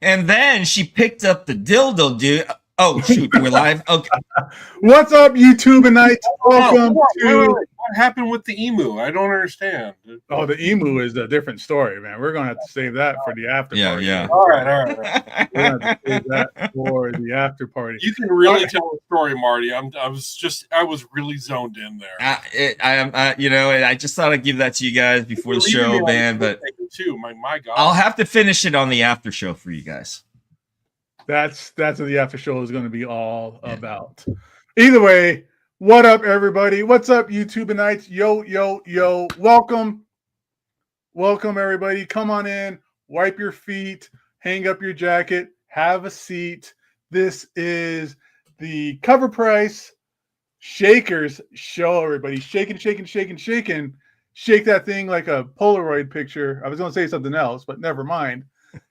And then she picked up the dildo, dude. Oh, shoot, we're live? Okay. What's up, YouTubeites? Welcome to... What happened with the emu? I don't understand. Oh, the emu is a different story, man. We're going to have to save that for the after party. Yeah. All right. We're going to have to save that for the after party. You can really tell a story, Marty. I was really zoned in there. I just thought I'd give that to you guys before the show, man. But too, my God, I'll have to finish it on the after show for you guys. That's what the after show is going to be all about. Either way, what up, everybody? What's up, YouTubeites? Yo. Welcome, everybody. Come on in, wipe your feet, hang up your jacket, have a seat. This is the Cover Price Shakers show, everybody. Shaking. Shake that thing like a Polaroid picture. I was going to say something else, but never mind.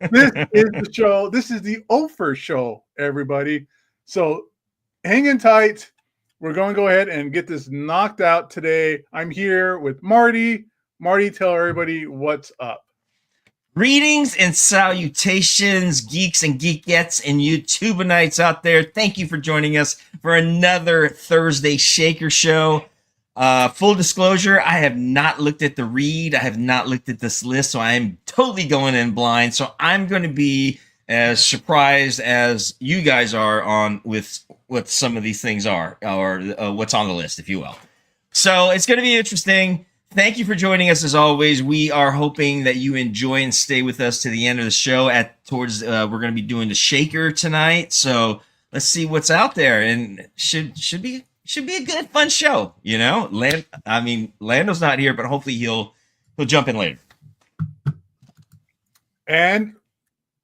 This is the show. This is the Ofer show, everybody. So hang in tight. We're going to go ahead and get this knocked out today. I'm here with Marty. Marty, tell everybody what's up. Greetings and salutations, geeks and geekettes and YouTubeites out there. Thank you for joining us for another Thursday Shaker show. Full disclosure, I have not looked at the read. I have not looked at this list, so I am totally going in blind. So I'm going to be as surprised as you guys are on with what some of these things are, or what's on the list, if you will. So it's going to be interesting. Thank you for joining us as always. We are hoping that you enjoy and stay with us to the end of the show. We're going to be doing the Shaker tonight. So let's see what's out there, and should be a good, fun show, you know. Lando's not here, but hopefully he'll jump in later. And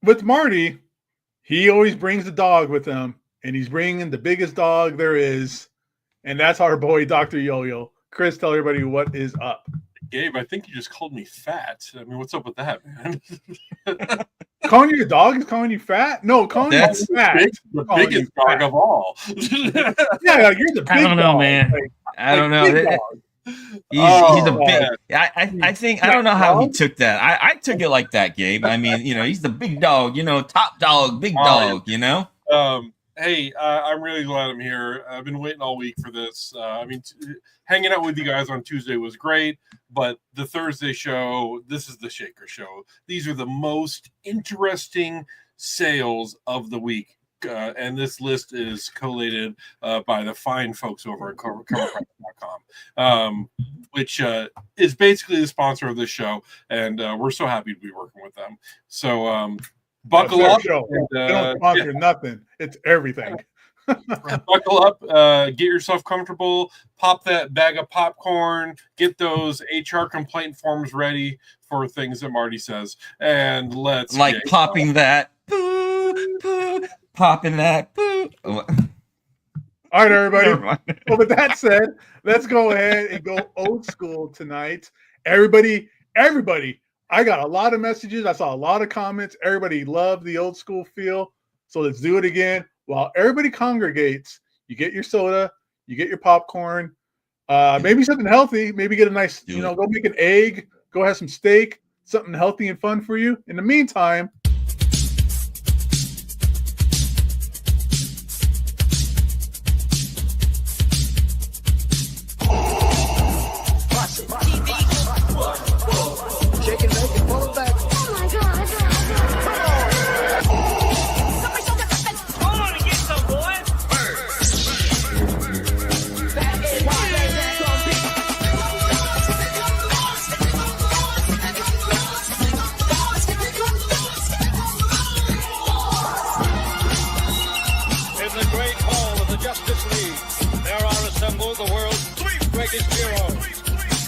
with Marty, he always brings the dog with him, and he's bringing the biggest dog there is, and that's our boy, Dr. Yoyo. Chris, tell everybody what is up. Gabe, I think you just called me fat. I mean, what's up with that, man? Calling you a dog is calling you fat? No, calling you fat. The biggest dog of all. Yeah, you're the big dog. I don't know, man. I don't know. He's a big. I think I don't know how he took that. I took it like that, Gabe. I mean, he's the big dog. Top dog, big dog. Hey, I'm really glad I'm here. I've been waiting all week for this. Hanging out with you guys on Tuesday was great, but the Thursday show, this is the Shaker show. These are the most interesting sales of the week. And this list is collated by the fine folks over at COVR'ing, which is basically the sponsor of this show. And we're so happy to be working with them. So buckle up. They don't sponsor nothing. It's everything. Buckle up, get yourself comfortable, pop that bag of popcorn, get those HR complaint forms ready for things that Marty says, and let's popping that, boo, boo, popping that, boo. All right, everybody. Well, with that said, let's go ahead and go old school tonight. Everybody. I got a lot of messages. I saw a lot of comments. Everybody loved the old school feel. So let's do it again. While everybody congregates, you get your soda, you get your popcorn, maybe something healthy, maybe get a nice, go make an egg, go have some steak, something healthy and fun for you. In the meantime,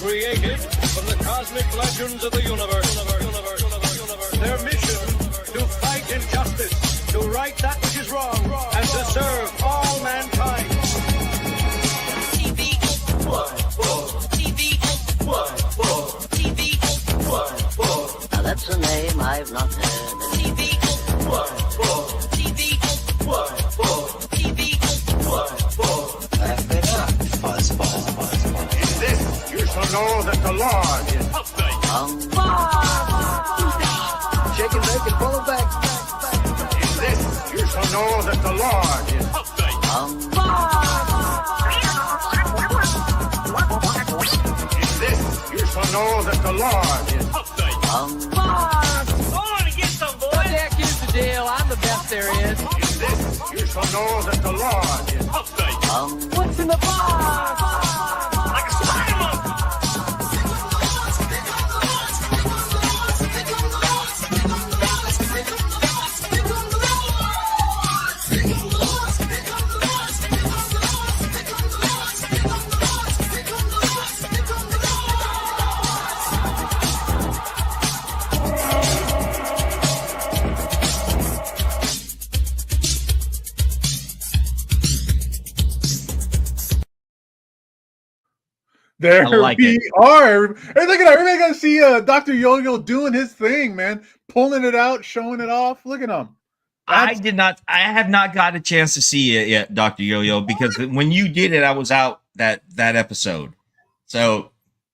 created from the cosmic legends of the universe. Their mission, to fight injustice, to right that which is wrong, and to serve all mankind. Now that's a name I've not heard. Wrap it up, fuzzball. In this, you shall know that the Lord is upside. Shake and bake and pull it back. that the Lord is update. In this, you shall know that the Lord is update. What the heck is the deal? I'm the best there is. In this, you shall know that the Lord is update. What's in the box? Like a spider. There I like we it. are. Hey, look at that. Everybody got to see Dr. Yoyo doing his thing, man. Pulling it out, showing it off. Look at him. I have not got a chance to see it yet, Dr. Yo-Yo, because when you did it, I was out that episode. So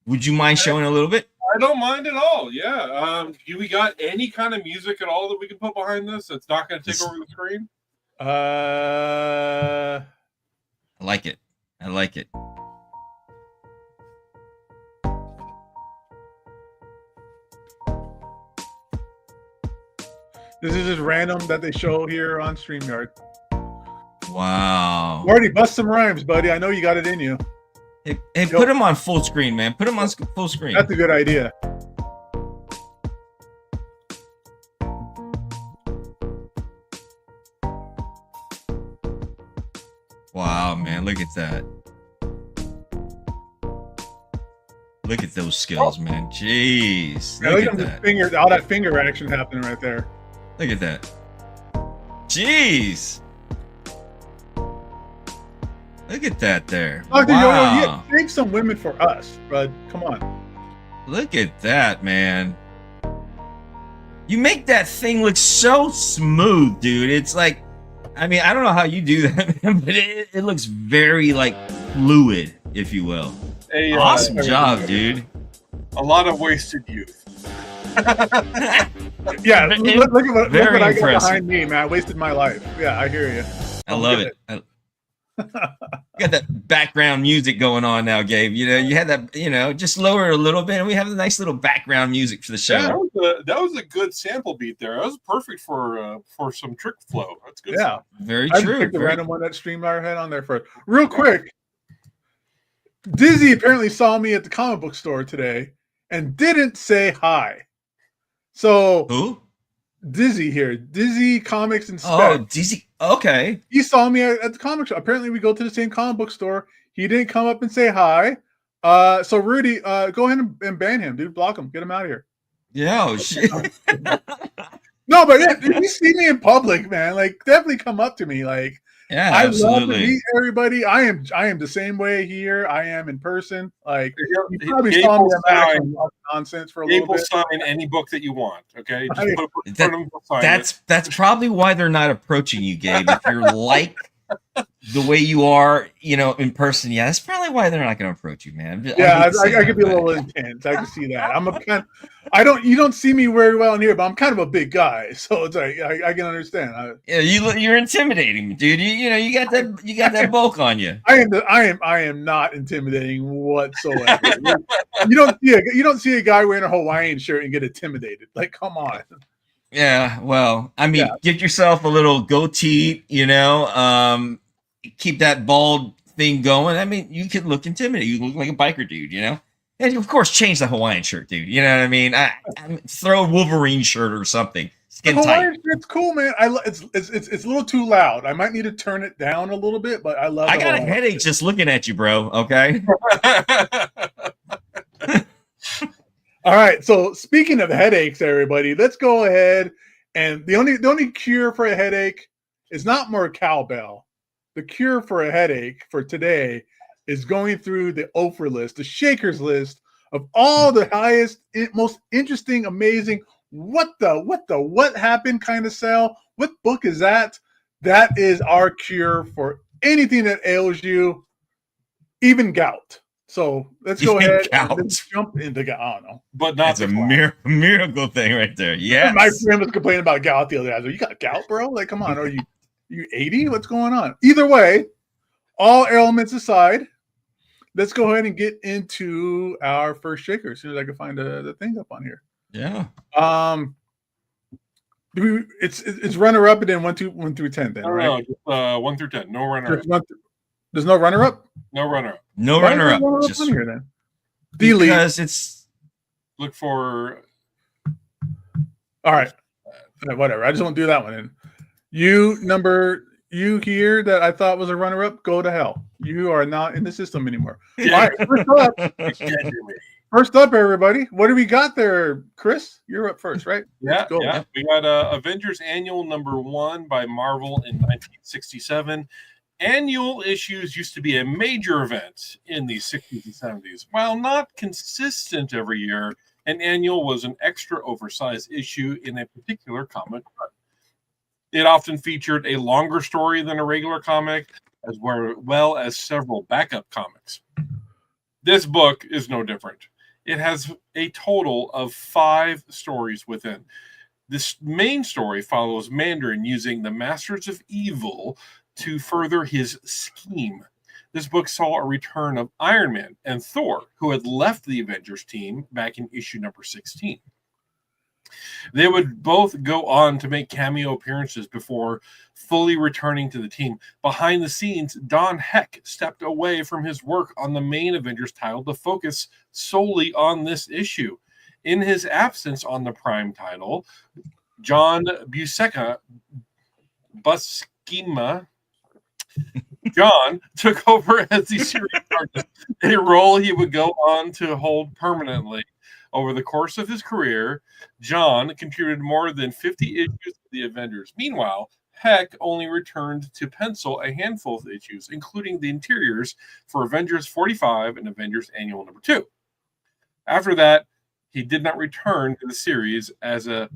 would you mind showing a little bit? I don't mind at all. Yeah. Do we got any kind of music at all that we can put behind this? That's not going to take over the screen. Uh, I like it. I like it. This is just random that they show here on StreamYard. Wow. Marty, bust some rhymes, buddy. I know you got it in you. Hey, put him on full screen, man. Put him on full screen. That's a good idea. Wow, man. Look at that. Look at those skills, man. Jeez. Yeah, Look look at at the that. finger, all that finger action happening right there. Look at that. Jeez. Look at that there. Dr. Wow. Yoyo, save some women for us, bud. Come on. Look at that, man. You make that thing look so smooth, dude. It's like, I mean, I don't know how you do that, man, but it looks very, like, fluid, if you will. Hey, Awesome job, dude. A lot of wasted youth. Yeah, look at what Very I got impressive. behind me, man. I wasted my life. Yeah, I hear you. I love it. Got that background music going on now, Gabe. You know, you had that, you know, just lower it a little bit, and we have a nice little background music for the show. Yeah, that was a good sample beat there. That was perfect for some trick flow. That's good. Yeah. stuff. Very I true. picked the Very- random one that StreamYard had on there first. Real quick, Dizzy apparently saw me at the comic book store today and didn't say hi. So Who? Dizzy here, Dizzy Comics and Spec. Oh, DC. Okay. He saw me at the comic shop. Apparently, we go to the same comic book store. He didn't come up and say hi. So Rudy, go ahead and ban him, dude. Block him. Get him out of here. Yeah. Oh, shit. No, but if you see me in public, man, like definitely come up to me. Like Yeah, I love to absolutely. meet everybody. I am the same way here. I am in person. Like you probably Gabe saw me will in back sign- nonsense for a Gabe little will bit. sign any book that you want. Okay, just Right. put it in front of him, he'll sign it. That's probably why they're not approaching you, Gabe. If you're like the way you are, you know, in person, yeah, that's probably why they're not going to approach you, man. Yeah, hate to say I could be a that, little intense. I can see that. I'm a kind. You don't see me very well in here, but I'm kind of a big guy, so it's like I can understand. yeah, you're intimidating, dude. You know, you got that bulk on you. I am not intimidating whatsoever. you don't see a guy wearing a Hawaiian shirt and get intimidated. Like, come on. Yeah, well, I mean, Yeah. get yourself a little goatee, you know, keep that bald thing going. I mean, you could look intimidating. You look like a biker dude, you know? And of course, change the Hawaiian shirt, dude. You know what I mean? Throw a Wolverine shirt or something. Skin The tight. Hawaiian shirt's cool, man. It's a little too loud. I might need to turn it down a little bit, but I love. I the got a Hawaiian headache shirt. just looking at you, bro. Okay. All right. So speaking of headaches, everybody, let's go ahead. And the only cure for a headache is not more cowbell. The cure for a headache for today is going through the Oprah list, the Shakers list of all the highest, most interesting, amazing, what happened kind of sell. What book is that? That is our cure for anything that ails you, even gout. So let's go Even ahead gout. and let's jump into gout. I don't know. but not That's a the flag. miracle thing right there. Yes. My friend was complaining about gout the other day. I was like, "You got gout, bro? Like, come on, or you You 80? What's going on? Either way, all elements aside, let's go ahead and get into our first shaker as soon as I can find the thing up on here. Yeah. It's runner up and then 1 through 10 then, right? No, just 1 through 10. No runner up. There's no runner up? No runner up. No Why is runner there up. no runner-up Just on here then? Delete. because it's Look for All right. Whatever. I just won't do that one. And you here that I thought was a runner up, go to hell. You are not in the system anymore. All right. First up, everybody. What do we got there, Chris? You're up first, right? Yeah, Go. yeah. We got Avengers Annual #1 by Marvel in 1967. Annual issues used to be a major event in the 60s and 70s. While not consistent every year, an annual was an extra oversized issue in a particular comic run. It often featured a longer story than a regular comic, as well as several backup comics. This book is no different. It has a total of 5 stories within. This main story follows Mandarin using the Masters of Evil to further his scheme. This book saw a return of Iron Man and Thor, who had left the Avengers team back in issue number 16. They would both go on to make cameo appearances before fully returning to the team. Behind the scenes, Don Heck stepped away from his work on the main Avengers title to focus solely on this issue. In his absence on the Prime title, John Buscema John took over as the series artist, a role he would go on to hold permanently. Over the course of his career, John contributed more than 50 issues to the Avengers. Meanwhile, Heck only returned to pencil a handful of issues, including the interiors for Avengers 45 and Avengers Annual #2. After that, he did not return to the series as a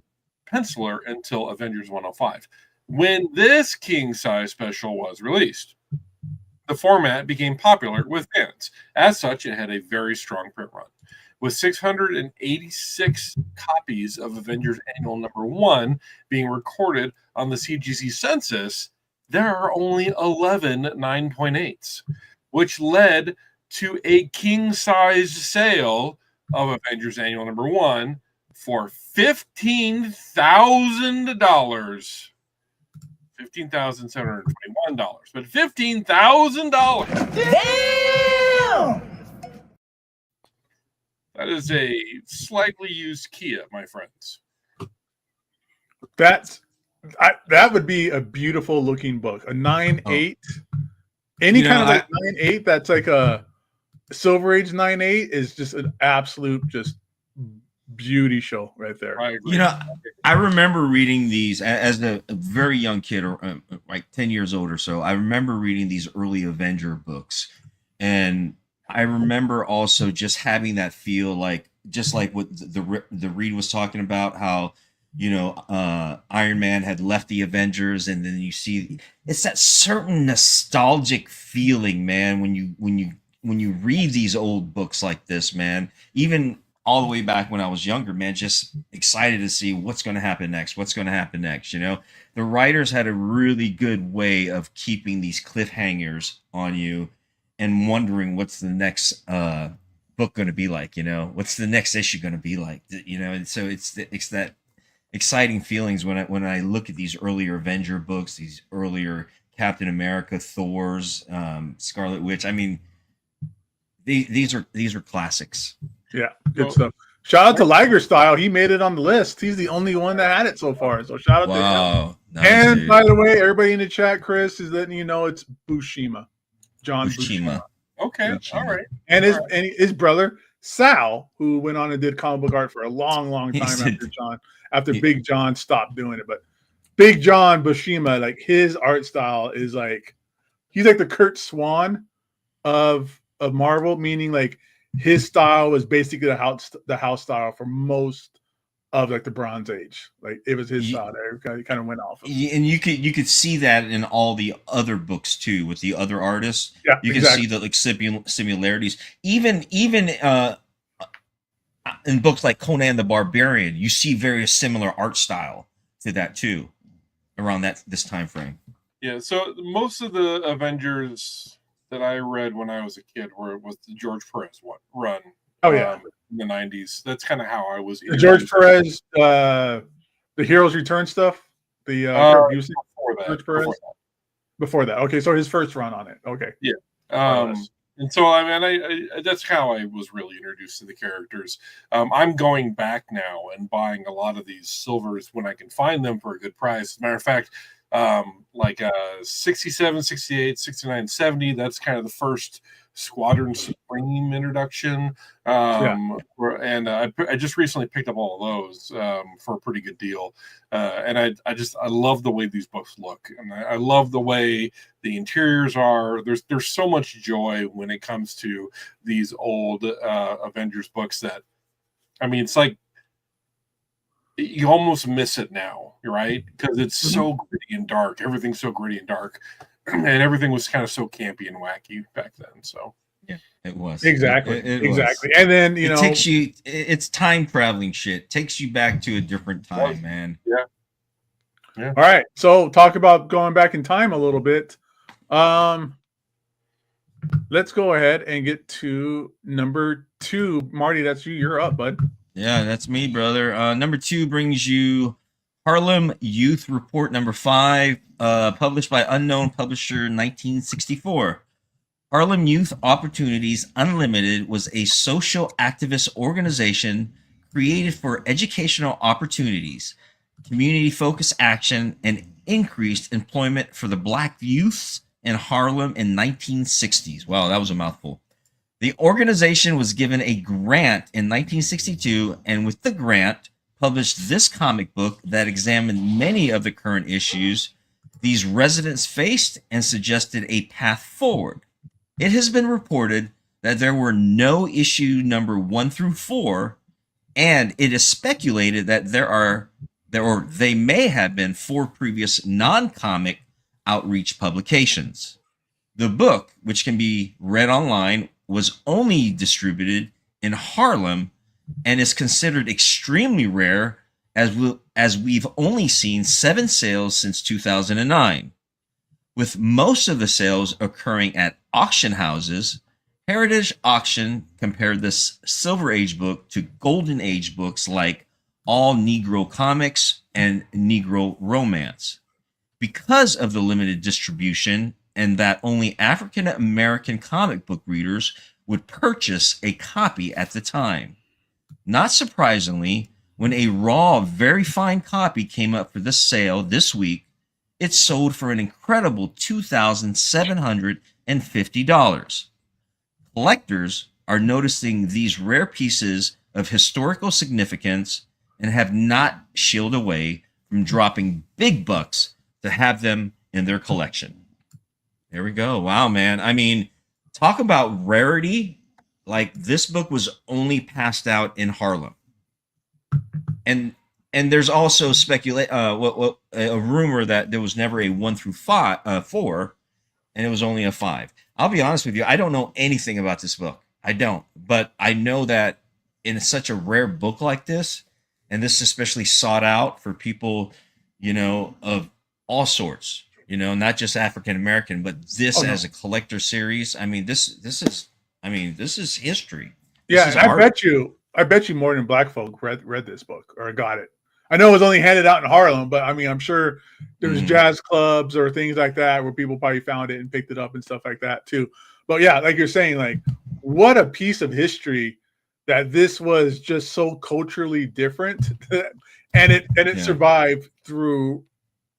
penciler until Avengers 105. When this king-size special was released, the format became popular with fans. As such, it had a very strong print run. With 686 copies of Avengers Annual #1 being recorded on the CGC census, there are only 11 9.8s, which led to a king-sized sale of Avengers Annual #1 for $15,000. $15,721, but $15,000. Damn! That is a slightly used Kia, my friends. That would be a beautiful looking book. A 9.8. Any kind of like 9.8 that's like a Silver Age 9.8 is just an absolute just beauty show right there. I agree. I remember reading these as a very young kid, or like 10 years old or so. I remember reading these early Avenger books, and I remember also just having that feel like, just like what the Reed was talking about, how Iron Man had left the Avengers, and then you see it's that certain nostalgic feeling, man, when you read these old books like this, man. Even all the way back when I was younger, man, just excited to see what's going to happen next. The writers had a really good way of keeping these cliffhangers on you and wondering what's the next book going to be like, what's the next issue going to be like, and so it's that exciting feelings when I look at these earlier Avenger books, these earlier Captain America, Thor's, Scarlet Witch. I mean, these are classics. Yeah, good stuff. Shout out to Liger Style. He made it on the list. He's the only one that had it so far. So shout out to him. Nice, and dude. by the way, everybody in the chat, Chris, is letting you know it's Buscema. John Buscema. Okay, Buscema. all right. And his brother, Sal, who went on and did comic book art for a long, long time after Big John stopped doing it. But Big John Buscema, like his art style is like, he's like the Kurt Swan of Marvel, meaning like his style was basically the house style for most of like the Bronze Age. Like it was his style there. It kind of went off. And you could see that in all the other books too, with the other artists. Yeah, you can see the like similarities. Even in books like Conan the Barbarian, you see very similar art style to that too, around this time frame. Yeah, so most of the Avengers that I read when I was a kid was the George Perez run. Oh yeah, in the '90s. That's kind of how I was. the George Perez, the Heroes Return stuff. The Kurt Busiek, before that, George Perez. Before that, okay. So his first run on it, okay. Yeah. And so I mean, I that's how I was really introduced to the characters. I'm going back now and buying a lot of these silvers when I can find them for a good price. As a matter of fact, like 67, 68, 69, 70, that's kind of the first Squadron Supreme introduction. And I just recently picked up all of those for a pretty good deal. And I love the way these books look, and I love the way the interiors are. There's so much joy when it comes to these old Avengers books that, I mean, it's like you almost miss it now, right? Because it's so gritty and dark. Everything's so gritty and dark, and everything was kind of so campy and wacky back then. So yeah, it was exactly. Was. And then it takes you. It's time traveling shit. Takes you back to a different time, man. Yeah. All right. So talk about going back in time a little bit. Let's go ahead and get to number 2. Marty, that's you. You're up, bud. Yeah, that's me, brother. Number 2 brings you Harlem Youth Report number 5, published by unknown publisher 1964. Harlem Youth Opportunities Unlimited was a social activist organization created for educational opportunities, community-focused action, and increased employment for the Black youths in Harlem in 1960s. Wow, that was a mouthful. The organization was given a grant in 1962, and with the grant, published this comic book that examined many of the current issues these residents faced and suggested a path forward. It has been reported that there were no issue number 1 through 4, and it is speculated that they may have been 4 previous non-comic outreach publications. The book, which can be read online, was only distributed in Harlem and is considered extremely rare, as we've only seen 7 sales since 2009. With most of the sales occurring at auction houses, Heritage Auction compared this Silver Age book to Golden Age books like All Negro Comics and Negro Romance. Because of the limited distribution and that only African American comic book readers would purchase a copy at the time. Not surprisingly, when a raw, very fine copy came up for the sale this week, it sold for an incredible $2,750. Collectors are noticing these rare pieces of historical significance and have not shied away from dropping big bucks to have them in their collection. There we go. Wow, man. I mean, talk about rarity. Like, this book was only passed out in Harlem. And there's also a rumor that there was never a 1 through 4, and it was only a 5. I'll be honest with you, I don't know anything about this book. I don't, but I know that in such a rare book like this, and this is especially sought out for people, of all sorts, not just African American, but this as a collector series. I mean, this is history. Yeah, I bet you more than black folk read this book or got it. I know it was only handed out in Harlem, but I mean, I'm sure there was jazz clubs or things like that where people probably found it and picked it up and stuff like that too. But yeah, like you're saying, like, what a piece of history that this was just so culturally different, and it survived through.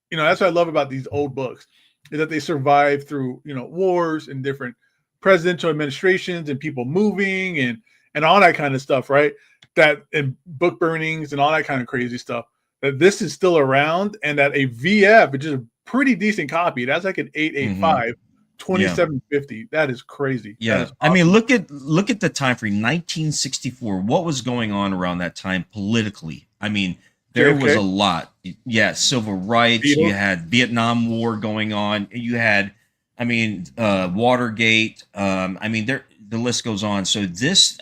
That's what I love about these old books, is that they survive through wars and different presidential administrations and people moving and all that kind of stuff, right? That and book burnings and all that kind of crazy stuff. That this is still around, and that a VF, which is a pretty decent copy, that's like an 885, 2750. That is crazy. Yeah, is awesome. I mean, look at the time frame, 1964. What was going on around that time politically? I mean, there was a lot. Yeah, civil rights. You had Vietnam War going on. You had, Watergate. The list goes on. So this,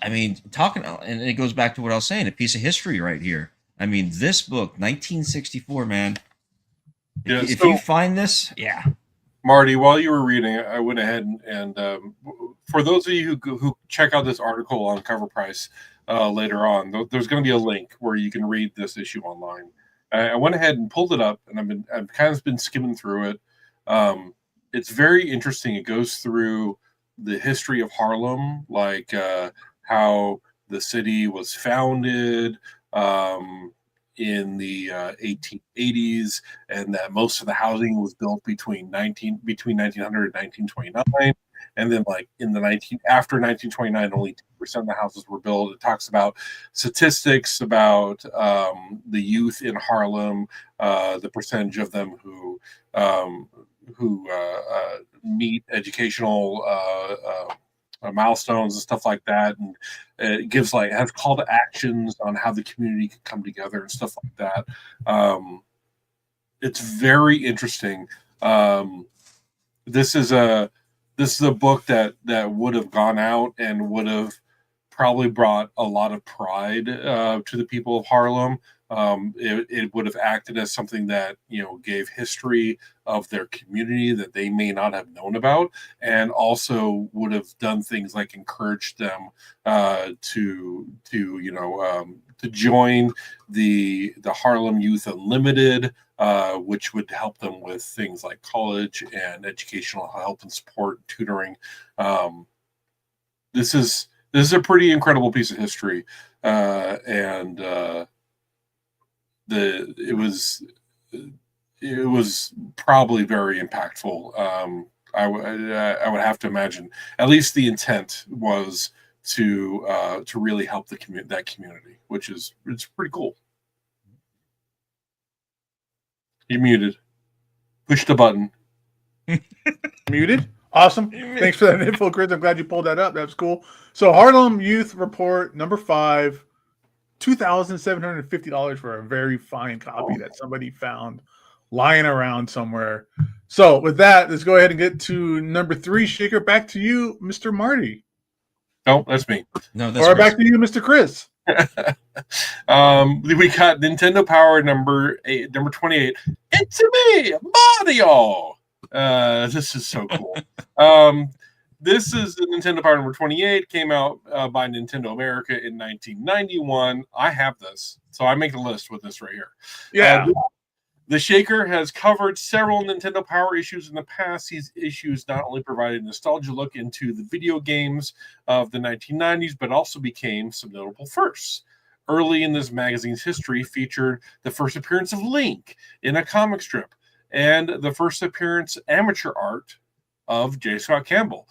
talking, and it goes back to what I was saying, a piece of history right here. I mean, this book, 1964, man. If you find this, Marty, while you were reading, I went ahead and for those of you who check out this article on Cover Price later on, there's going to be a link where you can read this issue online. I went ahead and pulled it up, and I've kind of been skimming through it. It's very interesting. It goes through the history of Harlem, like how the city was founded in the 1880s, and that most of the housing was built between 1900 and 1929. And then, like after 1929, only 2% of the houses were built. It talks about statistics about the youth in Harlem, the percentage of them who meet educational milestones and stuff like that, and it has call to actions on how the community could come together and stuff like that. It's very interesting. This is a book that would have gone out and would have probably brought a lot of pride to the people of Harlem. It would have acted as something that gave history of their community that they may not have known about, and also would have done things like encouraged them to join the Harlem Youth Unlimited, which would help them with things like college and educational help and support, tutoring. This is a pretty incredible piece of history, and it was probably very impactful. I would have to imagine. At least the intent was to really help that community, it's pretty cool. You're muted. Push the button. Muted. Awesome. Thanks for that info, Chris. I'm glad you pulled that up. That's cool. So Harlem Youth Report number 5, $2,750 for a very fine copy that somebody found lying around somewhere. So with that, let's go ahead and get to number 3. Shaker, back to you, Mr. Marty. No, that's me. No, that's or back to you, Mr. Chris. We got Nintendo Power number 28. It's me, Mario. This is so cool. This is the Nintendo Power number 28. Came out by Nintendo America in 1991. I have this, so I make a list with this right here. Yeah. The Shaker has covered several Nintendo Power issues in the past. These issues not only provided a nostalgia look into the video games of the 1990s, but also became some notable firsts. Early in this magazine's history featured the first appearance of Link in a comic strip, and the first appearance amateur art of J. Scott Campbell,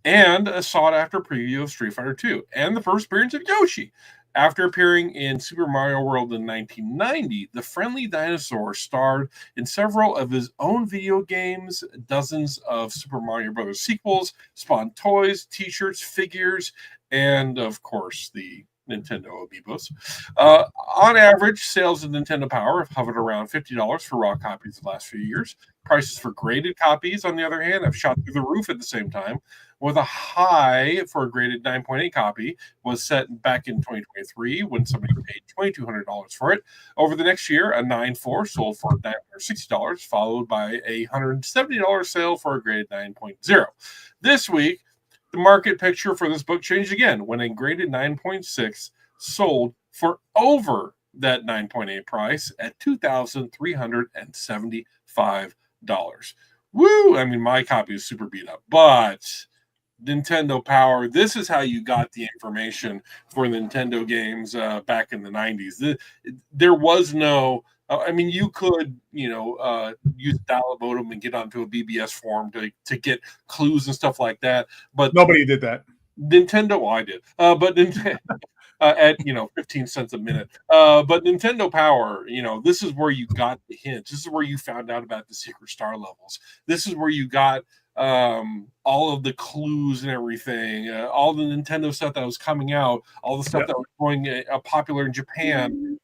and a sought-after preview of Street Fighter II, and the first appearance of Yoshi. After appearing in Super Mario World in 1990, the friendly dinosaur starred in several of his own video games, dozens of Super Mario Bros. Sequels, spawned toys, t-shirts, figures, and, of course, the Nintendo Amiibos. On average, sales of Nintendo Power have hovered around $50 for raw copies the last few years. Prices for graded copies, on the other hand, have shot through the roof at the same time, with a high for a graded 9.8 copy was set back in 2023 when somebody paid $2,200 for it. Over the next year, a 9.4 sold for $960, followed by a $170 sale for a graded 9.0. This week, the market picture for this book changed again when a graded 9.6 sold for over that 9.8 price at $2,375. Woo! I mean, my copy is super beat up, but Nintendo Power, this is how you got the information for Nintendo games back in the 90s. There was no, I mean, you could, use dial-up modem and get onto a BBS forum to get clues and stuff like that, but nobody did that. Nintendo, well, I did, but Nintendo at 15 cents a minute. But Nintendo Power, this is where you got the hints. This is where you found out about the secret star levels. This is where you got all of the clues and everything, all the Nintendo stuff that was coming out, all the stuff that was going popular in Japan,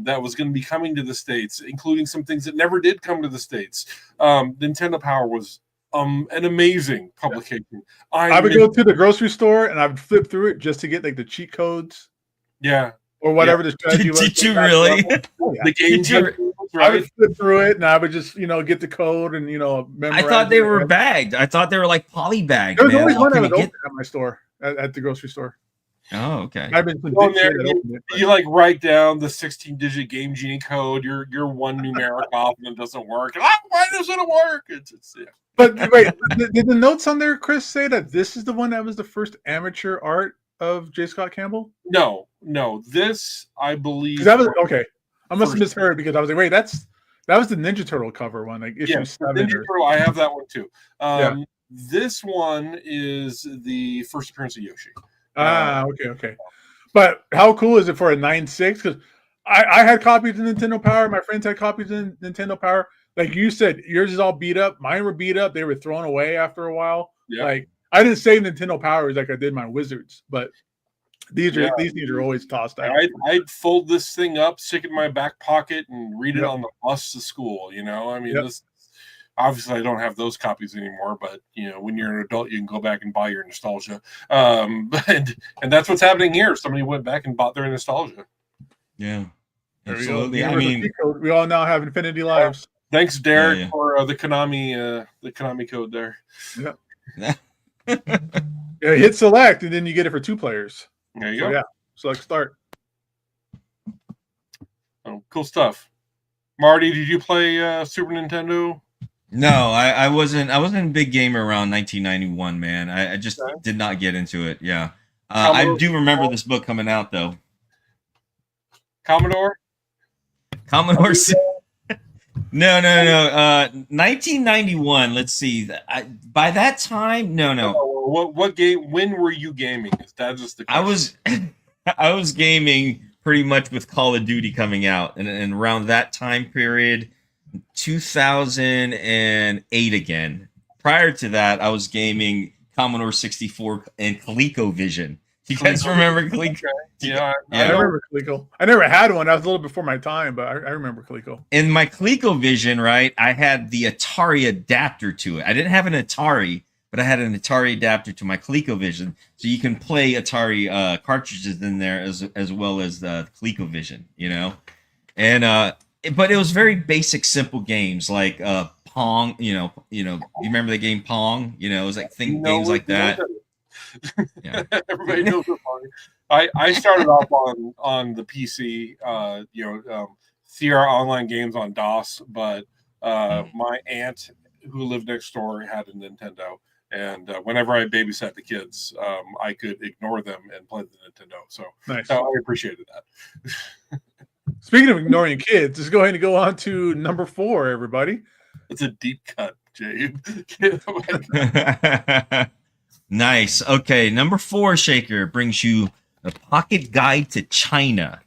that was going to be coming to the States, including some things that never did come to the States. Nintendo Power was an amazing publication. I would go to the grocery store and I would flip through it just to get like the cheat codes. Yeah. Or whatever the strategy was. Did you really? Oh, yeah. The games That's I would right. flip through it, and I would just get the code and memorize. I thought they it. were bagged. I thought they were like poly bagged. There was Man. always one that Couldn't was get- open at my store, at the grocery store. Oh, okay. I've been some Go in dick there, shit that opened it, but- you like write down the 16-digit Game Genie code. You're one numeric off, and it doesn't work. Why doesn't it work? It's yeah. But wait, did the notes on there, Chris, say that this is the one that was the first amateur art of J. Scott Campbell? No. This I believe. 'Cause that was okay. I must have First. misheard because I was like, wait, that was the Ninja Turtle cover one, like issue 7. Ninja Turtle, I have that one too. Yeah. This one is the first appearance of Yoshi. Okay. But how cool is it for a 9.6? Because I had copies of Nintendo Power. My friends had copies of Nintendo Power. Like you said, yours is all beat up. Mine were beat up. They were thrown away after a while. Yeah. Like I didn't save Nintendo Powers like I did my Wizards, but these things are always tossed out. I'd fold this thing up, stick it in my back pocket, and read it Yep. on the bus to school. I mean, Yep. this obviously I don't have those copies anymore. But when you're an adult, you can go back and buy your nostalgia. And that's what's happening here. Somebody went back and bought their nostalgia. Yeah. There we go. Absolutely. I Universal mean, cheat code. We all now have Infinity Lives. Thanks, Derek, Yeah. for the Konami code there. Yeah, hit select, and then you get it for 2 players. There you So go. yeah, select start. Oh, cool stuff. Marty, did you play Super Nintendo? no, I wasn't a big gamer around 1991, man. I just Okay. did not get into it. Yeah. I do remember this book coming out though. Commodore? Commodore. No. 1991. Let's see. By that time, no. What game? When were you gaming? Is that just the question? I was gaming pretty much with Call of Duty coming out, and around that time period, 2008 again. Prior to that, I was gaming Commodore 64 and ColecoVision. You guys remember Coleco? Yeah, I remember Coleco. I never had one. I was a little before my time, but I remember Coleco. In my ColecoVision, right, I had the Atari adapter to it. I didn't have an Atari, but I had an Atari adapter to my ColecoVision, so you can play Atari cartridges in there as well as the ColecoVision, and but it was very basic, simple games like Pong. You remember the game Pong? It was like games like that. Yeah. Everybody knows what Pong is. I started off on the PC, CR online games on DOS, but my aunt who lived next door had a Nintendo, and whenever I babysat the kids, I could ignore them and play the Nintendo. So Nice. I appreciated that. Speaking of ignoring kids, let's go ahead and go on to number 4, everybody. It's a deep cut, Jade. Nice. Okay, number 4, Shaker, brings you The Pocket Guide to China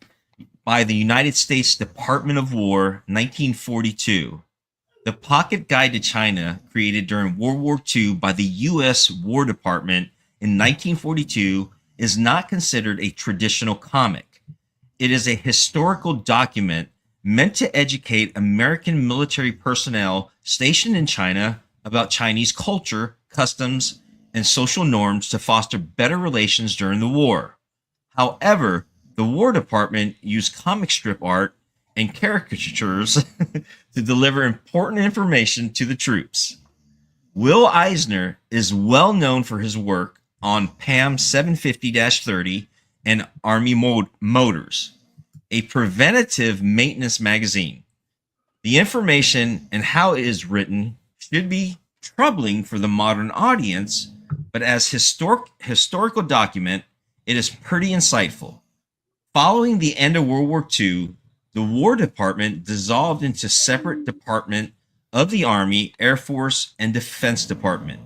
by the United States Department of War, 1942. The Pocket Guide to China, created during World War II by the U.S. War Department in 1942, is not considered a traditional comic. It is a historical document meant to educate American military personnel stationed in China about Chinese culture, customs, and social norms to foster better relations during the war. However, the War Department used comic strip art and caricatures to deliver important information to the troops. Will Eisner is well known for his work on PAM 750-30 and Army Motors, a preventative maintenance magazine. The information and how it is written should be troubling for the modern audience, but as historical document, it is pretty insightful. Following the end of World War II, the War Department dissolved into separate department of the Army, Air Force, and Defense Department.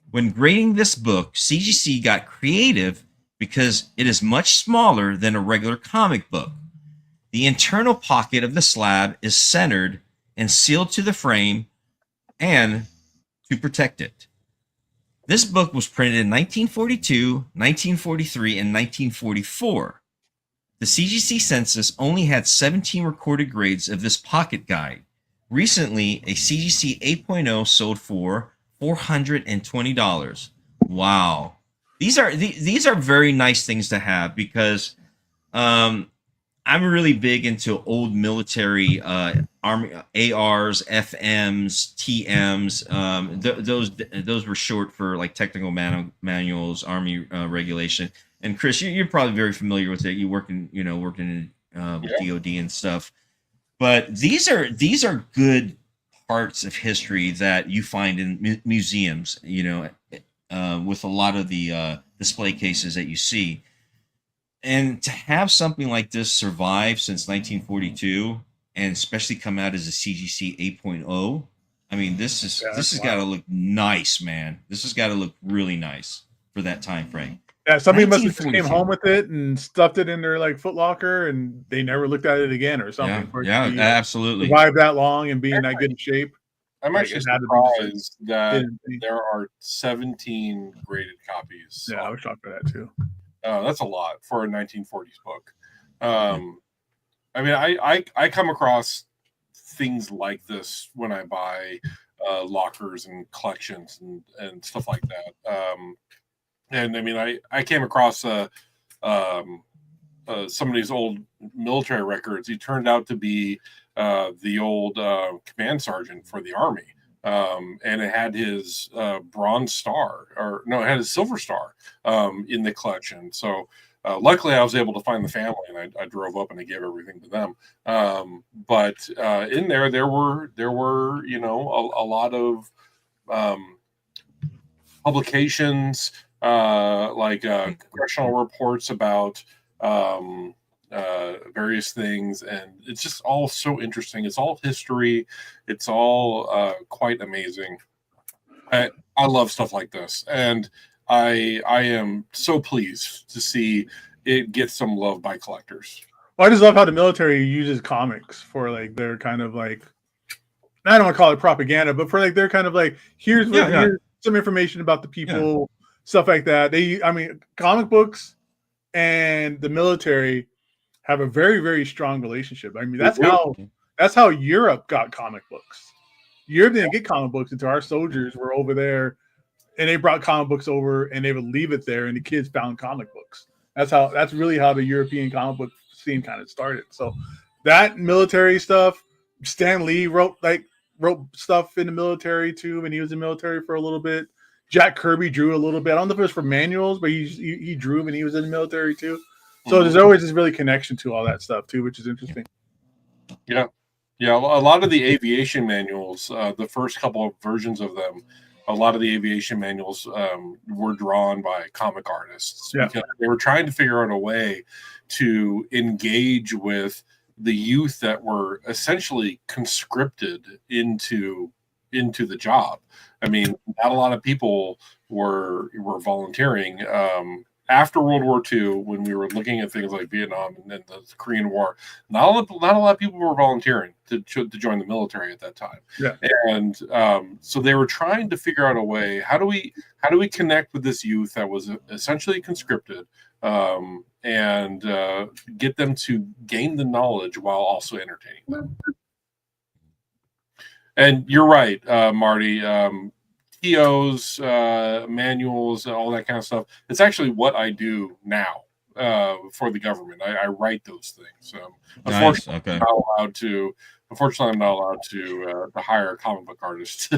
When grading this book, CGC got creative because it is much smaller than a regular comic book. The internal pocket of the slab is centered and sealed to the frame and to protect it. This book was printed in 1942, 1943, and 1944. The CGC census only had 17 recorded grades of this pocket guide. Recently, a CGC 8.0 sold for $420. Wow. These are very nice things to have because I'm really big into old military army ARs, FMs, TMs. Those were short for like technical manuals, army regulation. And Chris, you're probably very familiar with it. You working with DoD and stuff. But these are good parts of history that you find in museums. With a lot of the display cases that you see. And to have something like this survive since 1942, and especially come out as a CGC 8.0, I mean, this has got to look nice, man. This has got to look really nice for that time frame. Yeah, somebody must have just came home with it and stuffed it in their like Foot Locker, and they never looked at it again or something. Yeah, absolutely. Survive that long and be in that good shape. I'm actually surprised that there are 17 graded copies. Yeah, I was shocked by that too. That's a lot for a 1940s book. I mean, I come across things like this when I buy lockers and collections and stuff like that. And I mean, I came across some of these old military records. He turned out to be the old command sergeant for the Army. And it had his bronze star, it had his silver star in the collection. So luckily, I was able to find the family, and I drove up and I gave everything to them. But in there were a lot of publications, like congressional reports about various things, and it's just all so interesting. It's all history. It's all quite amazing. I love stuff like this, and I am so pleased to see it get some love by collectors. Well, I just love how the military uses comics for like their kind of like, I don't want to call it propaganda, but for like their kind of like, here's some information about the people, stuff like that. Comic books and the military have a very, very strong relationship. I mean, that's how Europe got comic books. Europe didn't get comic books until our soldiers were over there, and they brought comic books over, and they would leave it there, and the kids found comic books. That's really how the European comic book scene kind of started. So that military stuff, Stan Lee wrote stuff in the military too, when he was in the military for a little bit. Jack Kirby drew a little bit. I don't know if it was for manuals, but he drew when he was in the military too. So there's always this really connection to all that stuff too, which is interesting. Yeah. A lot of the aviation manuals, the first couple of versions of them, a lot of the aviation manuals were drawn by comic artists because they were trying to figure out a way to engage with the youth that were essentially conscripted into the job. I mean, not a lot of people were volunteering. After World War II, when we were looking at things like Vietnam and then the Korean War, not a lot of people were volunteering to join the military at that time. Yeah. And so they were trying to figure out a way, how do we connect with this youth that was essentially conscripted, and get them to gain the knowledge while also entertaining them. And you're right, Marty. TOs, manuals, all that kind of stuff. It's actually what I do now for the government. I write those things. Unfortunately, I'm not allowed to hire a comic book artist.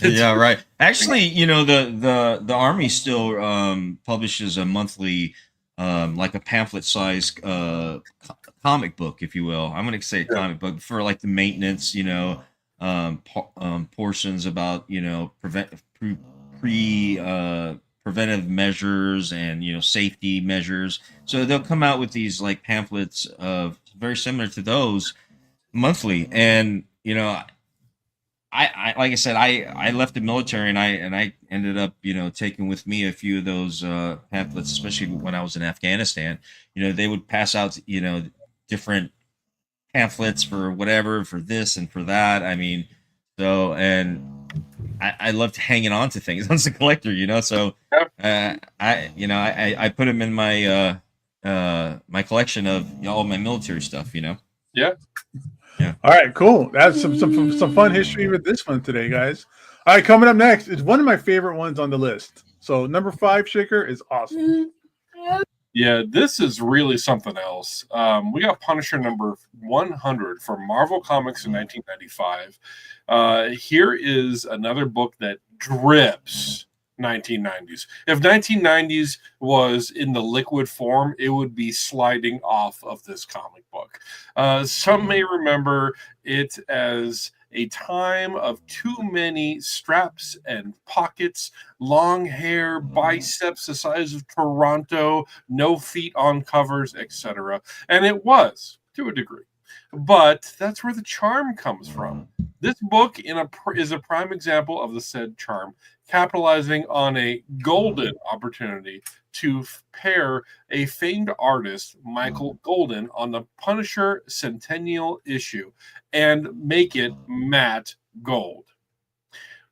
Right. Actually, the Army still publishes a monthly, like a pamphlet-sized comic book, if you will. I'm going to say comic book for like the maintenance, portions about preventive measures and safety measures. So they'll come out with these like pamphlets of very similar to those monthly. And I like I said, I left the military and I ended up taking with me a few of those pamphlets, especially when I was in Afghanistan. They would pass out different pamphlets for whatever, for this and for that. I mean, so, and I loved hanging on to things as a collector, so I put them in my my collection of all my military stuff, Yeah. All right, cool. That's some fun history with this one today, guys. All right, coming up next is one of my favorite ones on the list. So number 5, Shaker, is awesome. Yeah, this is really something else. We got Punisher number 100 for Marvel Comics in 1995. Here is another book that drips 1990s. If 1990s was in the liquid form, it would be sliding off of this comic book. Some may remember it as a time of too many straps and pockets, long hair, biceps the size of Toronto, no feet on covers, etc. And it was, to a degree. But that's where the charm comes from. This book is a prime example of the said charm, capitalizing on a golden opportunity to pair a famed artist, Michael Golden, on the Punisher Centennial issue and make it matte gold.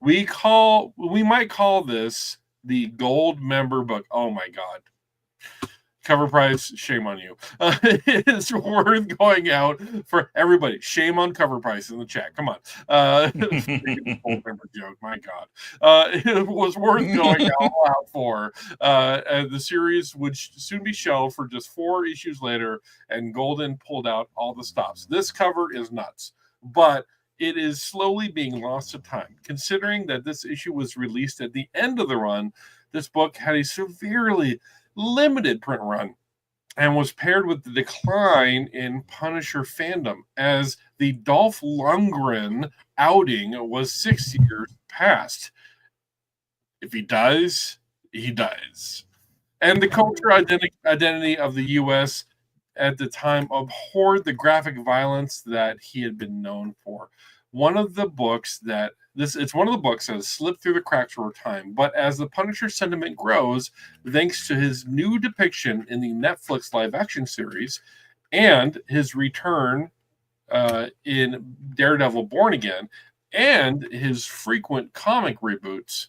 We might call this the gold member book. Oh my God. Cover price, shame on you. It's worth going out for everybody. Shame on cover price in the chat. Come on. Gold member joke. My God. It was worth going out for. The series would soon be shelved for just 4 issues later, and Golden pulled out all the stops. This cover is nuts, but it is slowly being lost to time. Considering that this issue was released at the end of the run, this book had a severely limited print run and was paired with the decline in Punisher fandom as the Dolph Lundgren outing was 6 years past. If he dies, he dies. And the cultural identity of the U.S. at the time abhorred the graphic violence that he had been known for. It's one of the books that has slipped through the cracks over time. But as the Punisher sentiment grows, thanks to his new depiction in the Netflix live-action series and his return in Daredevil Born Again and his frequent comic reboots,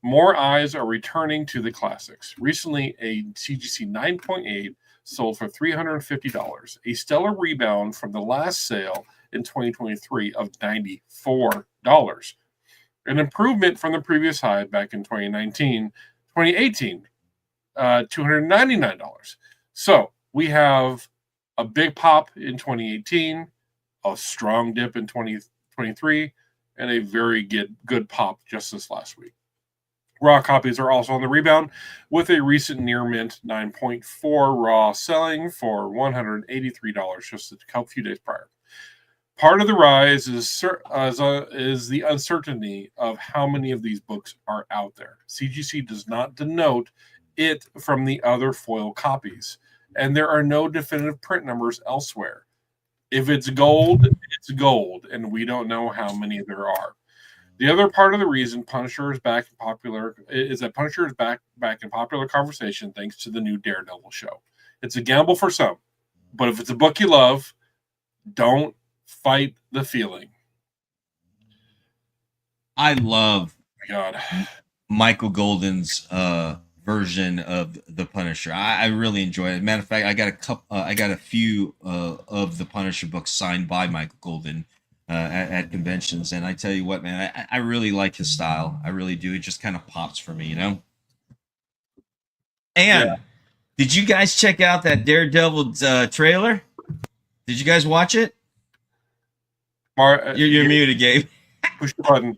more eyes are returning to the classics. Recently, a CGC 9.8 sold for $350, a stellar rebound from the last sale in 2023 of $94. An improvement from the previous high back in 2018, $299. So we have a big pop in 2018, a strong dip in 2023, and a very good pop just this last week. Raw copies are also on the rebound, with a recent near mint 9.4 raw selling for $183 just a few days prior. Part of the rise is the uncertainty of how many of these books are out there. CGC does not denote it from the other foil copies, and there are no definitive print numbers elsewhere. If it's gold, it's gold, and we don't know how many there are. The other part of the reason Punisher is back in popular conversation thanks to the new Daredevil show. It's a gamble for some, but if it's a book you love, don't fight the feeling. I love God. Michael Golden's version of the Punisher. I really enjoy it. Matter of fact, I got a few of the Punisher books signed by Michael Golden at conventions, and I tell you what, man, I really like his style. I really do. It just kind of pops for me, you know. And did you guys check out that Daredevil trailer? Did you guys watch it? You're muted, Gabe. Push the button.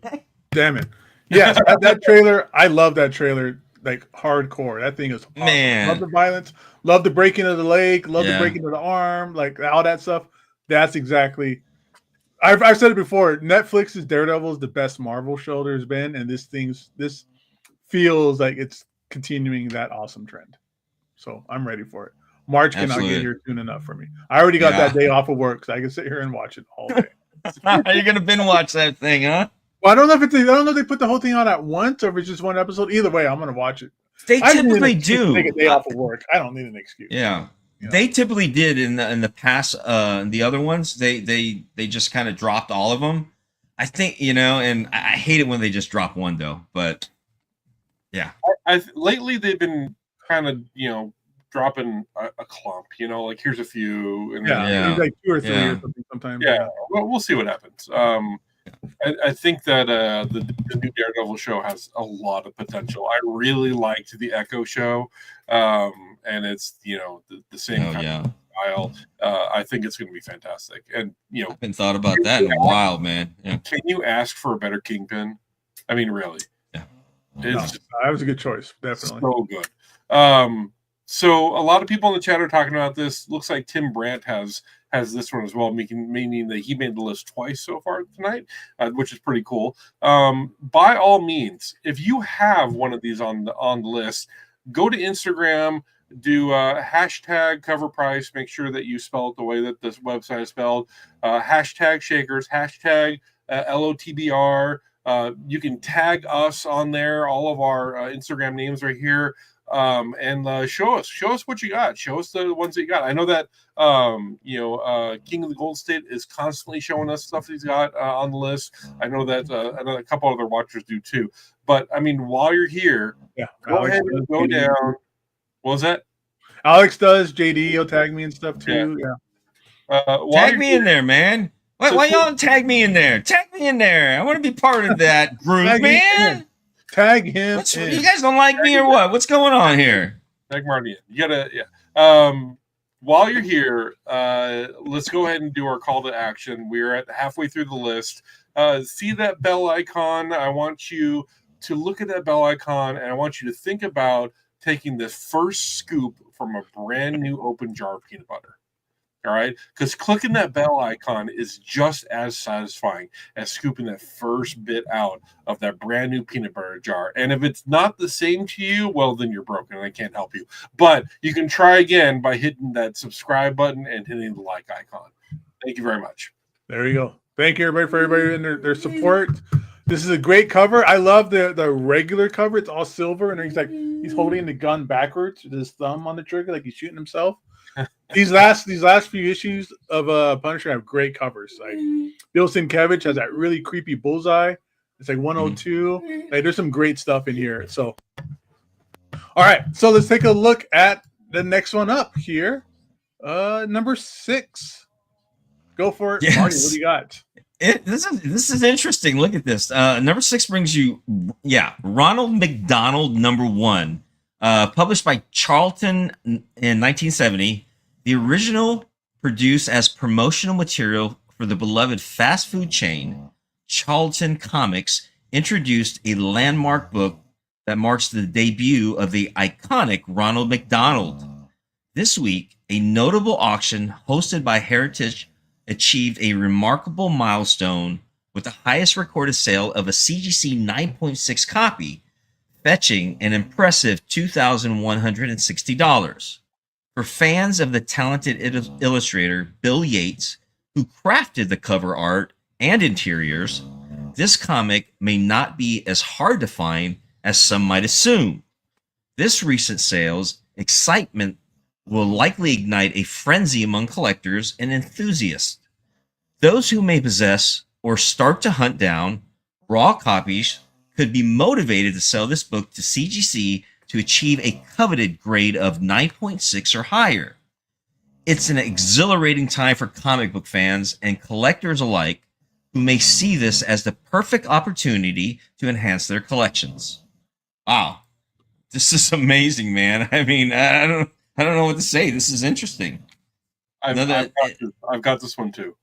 Damn it. Yes, that trailer, I love that trailer, like hardcore. That thing is awesome. Man. Love the violence, love the breaking of the leg, love the breaking of the arm, like all that stuff. That's exactly. I've said it before. Netflix's Daredevil is the best Marvel show there's been, and this feels like it's continuing that awesome trend. So I'm ready for it. March cannot get here soon enough for me. I already got that day off of work, so I can sit here and watch it all day. You're gonna binge watch that thing, huh? Well, I don't know if they put the whole thing on at once or if it's just one episode. Either way, I'm gonna watch it. They typically do. Take a day off of work. I don't need an excuse. Yeah, they typically did in the past. The other ones, they just kind of dropped all of them. I think and I hate it when they just drop one though. But yeah, lately they've been kind of dropping a clump. Like here's a few, and like 2 or 3 or something sometimes. Yeah, well, we'll see what happens. I think that the new Daredevil show has a lot of potential. I really liked the Echo show, and and it's the same Oh, kind yeah. of style. I think it's going to be fantastic. And I haven't thought about that in a while, man. Yeah. can you ask for a better Kingpin? I mean, really, Yeah. it's That was a good choice, definitely. so good. So a lot of people in the chat are talking about this. Looks like Tim Brandt has this one as well, meaning that he made the list twice so far tonight, which is pretty cool. By all means, if you have one of these on the list, go to Instagram, do hashtag cover price. Make sure that you spell it the way that this website is spelled. Hashtag Shakers, hashtag LOTBR. You can tag us on there. All of our Instagram names are here. And show us what you got. Show us the ones that you got. I know that King of the Gold State is constantly showing us stuff he's got on the list. I know that a couple other watchers do too. But I mean, while you're here, go ahead and go down. What was that? Alex does. JD will tag me and stuff too. Yeah. Tag me in there, man. Why y'all tag me in there? Tag me in there. I want to be part of that group, man. Tag him. You guys don't like me or what? What's going on here? Tag Marty in. You gotta, yeah. While you're here, let's go ahead and do our call to action. We're at halfway through the list. See that bell icon? I want you to look at that bell icon, and I want you to think about taking the first scoop from a brand new open jar of peanut butter. All right, because clicking that bell icon is just as satisfying as scooping that first bit out of that brand new peanut butter jar. And if it's not the same to you, well, then you're broken and I can't help you. But you can try again by hitting that subscribe button and hitting the like icon. Thank you very much. There you go. Thank you, everybody, for everybody and their support. This is a great cover. I love the regular cover. It's all silver, and he's holding the gun backwards with his thumb on the trigger, like he's shooting himself. These last few issues of Punisher have great covers. Like Bill Sienkiewicz has that really creepy bullseye. It's like 102. Like there's some great stuff in here. So, all right. So let's take a look at the next one up here. Number 6. Go for it, Yes. Marty. What do you got? This is interesting. Look at this. Number 6 brings you, Ronald McDonald, number 1. Published by Charlton in 1970, the original produced as promotional material for the beloved fast food chain, Charlton Comics introduced a landmark book that marks the debut of the iconic Ronald McDonald. This week, a notable auction hosted by Heritage achieved a remarkable milestone with the highest recorded sale of a CGC 9.6 copy, fetching an impressive $2,160. For fans of the talented illustrator Bill Yates, who crafted the cover art and interiors, this comic may not be as hard to find as some might assume. This recent sales excitement will likely ignite a frenzy among collectors and enthusiasts. Those who may possess or start to hunt down raw copies could be motivated to sell this book to CGC to achieve a coveted grade of 9.6 or higher. It's an exhilarating time for comic book fans and collectors alike who may see this as the perfect opportunity to enhance their collections. Wow. This is amazing, man. I mean, I don't know what to say. This is interesting. I've got this one too.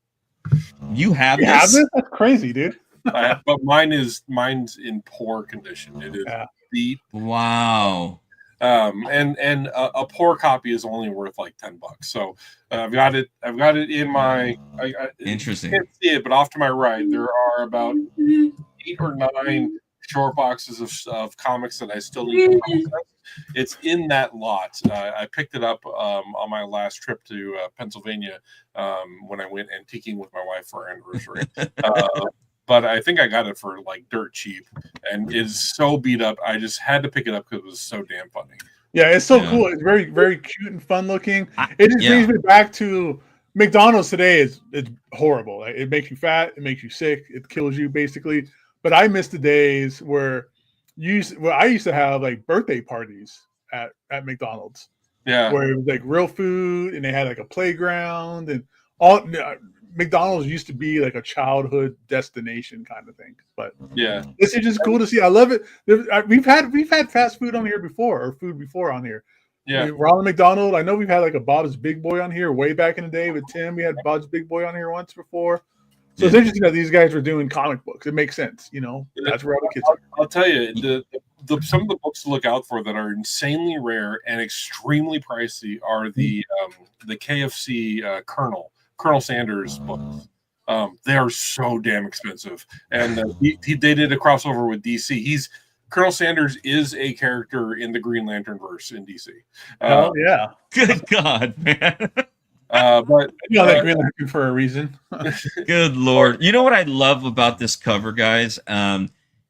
You have You this? have this? That's crazy, dude. But mine's in poor condition. It is beat. Wow. And a poor copy is only worth like $10. So I've got it in my. Interesting. You can't see it, but off to my right there are about 8 or 9 short boxes of comics that I still need to process. It's in that lot. I picked it up on my last trip to Pennsylvania when I went antiquing with my wife for our anniversary. But I think I got it for like dirt cheap, and it's so beat up. I just had to pick it up because it was so damn funny. Yeah, it's so cool. It's very, very cute and fun looking. It just brings me back to McDonald's today. It's horrible. Like, it makes you fat. It makes you sick. It kills you basically. But I miss the days where I used to have like birthday parties at McDonald's. Yeah, where it was like real food, and they had like a playground, and all. McDonald's used to be like a childhood destination kind of thing, but this is just cool to see. I love it. We've had fast food on here before, or food before on here, Yeah. Ronald McDonald. I know we've had like a Bob's Big Boy on here way back in the day with Tim. We had Bob's Big Boy on here once before. So it's interesting that these guys were doing comic books. It makes sense, you know. That's where all the kids are. I'll tell you, some of the books to look out for that are insanely rare and extremely pricey are the KFC Colonel Sanders books. They are so damn expensive, and they did a crossover with DC. Colonel Sanders is a character in the Green Lantern verse in DC. Oh yeah, Good God, man. But you know that Green Lantern for a reason. Good Lord. You know what I love about this cover, guys?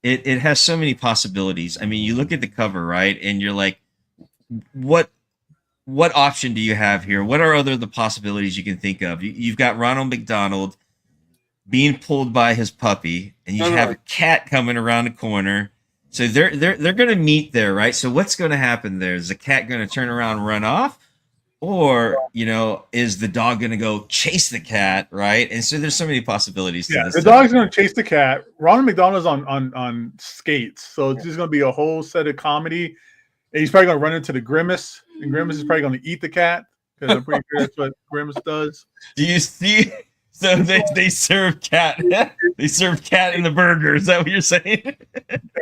It has so many possibilities. I mean, you look at the cover, right? And you're like, what option do you have here? What are the possibilities you can think of? You've got Ronald McDonald being pulled by his puppy, and you have a cat coming around the corner. So they're going to meet there, right? So what's going to happen there? Is the cat going to turn around and run off? Or, you know, is the dog going to go chase the cat, right? And so there's so many possibilities. Yeah, the dog's going to chase the cat. Ronald McDonald's on skates, so it's just going to be a whole set of comedy. And he's probably going to run into the Grimace, and Grimace is probably going to eat the cat because I'm pretty sure that's what Grimace does. Do you see? So they serve cat. They serve cat in the burger. Is that what you're saying?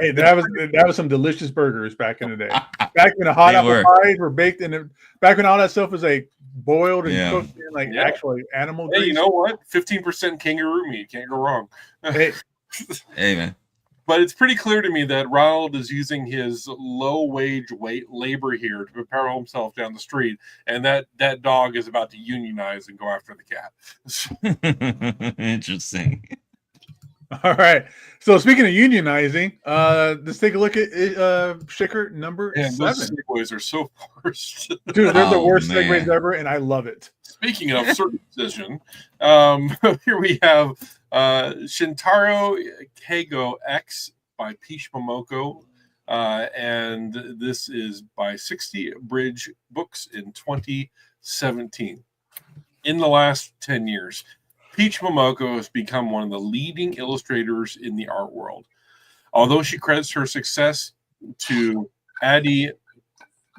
Hey, that was some delicious burgers back in the day. Back when the hot apple pies were baked in, back when all that stuff was like boiled and cooked in like actually animal. Hey, you know what? 15% kangaroo meat, can't go wrong. Hey, man. But it's pretty clear to me that Ronald is using his low-wage labor here to propel himself down the street, and that dog is about to unionize and go after the cat. Interesting. All right. So speaking of unionizing, let's take a look at Shaker number 7. Those segues are so worst. Dude, they're the worst segues ever, and I love it. Speaking of circumcision, here we have Shintaro Keigo X by Peach Momoko, and this is by 60 Bridge Books in 2017. In the last 10 years, Peach Momoko has become one of the leading illustrators in the art world. Although she credits her success to Adi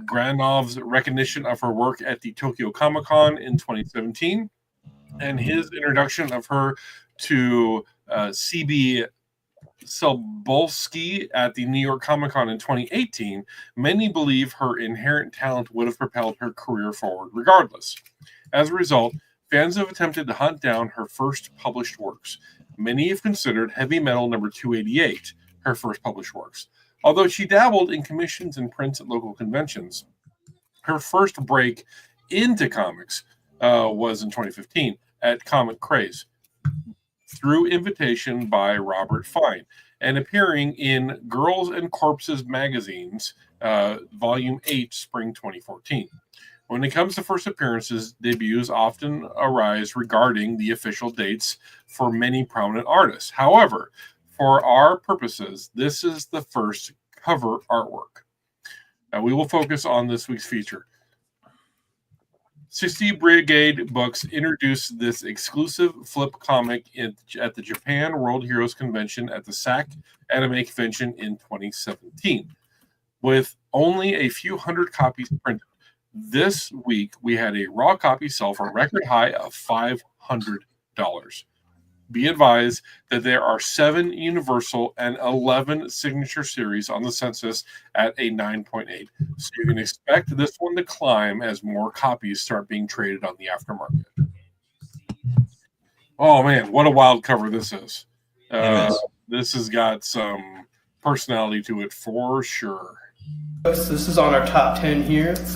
Granov's recognition of her work at the Tokyo Comic Con in 2017 and his introduction of her to CB Selbolski at the New York Comic Con in 2018, many believe her inherent talent would have propelled her career forward regardless. As a result, fans have attempted to hunt down her first published works. Many have considered Heavy Metal number 288 her first published works. Although she dabbled in commissions and prints at local conventions, her first break into comics was in 2015 at Comic Craze through invitation by Robert Fine and appearing in Girls and Corpses magazines, Volume 8, Spring 2014. When it comes to first appearances, debuts often arise regarding the official dates for many prominent artists. However, for our purposes, this is the first cover artwork. Now we will focus on this week's feature. 60 Brigade Books introduced this exclusive flip comic at the Japan World Heroes Convention at the SAC Anime Convention in 2017. With only a few hundred copies printed, this week we had a raw copy sell for a record high of $500. Be advised that there are 7 Universal and 11 Signature series on the census at a 9.8. So you can expect this one to climb as more copies start being traded on the aftermarket. Oh man, what a wild cover this is. This has got some personality to it for sure. This is on our top 10 here. It's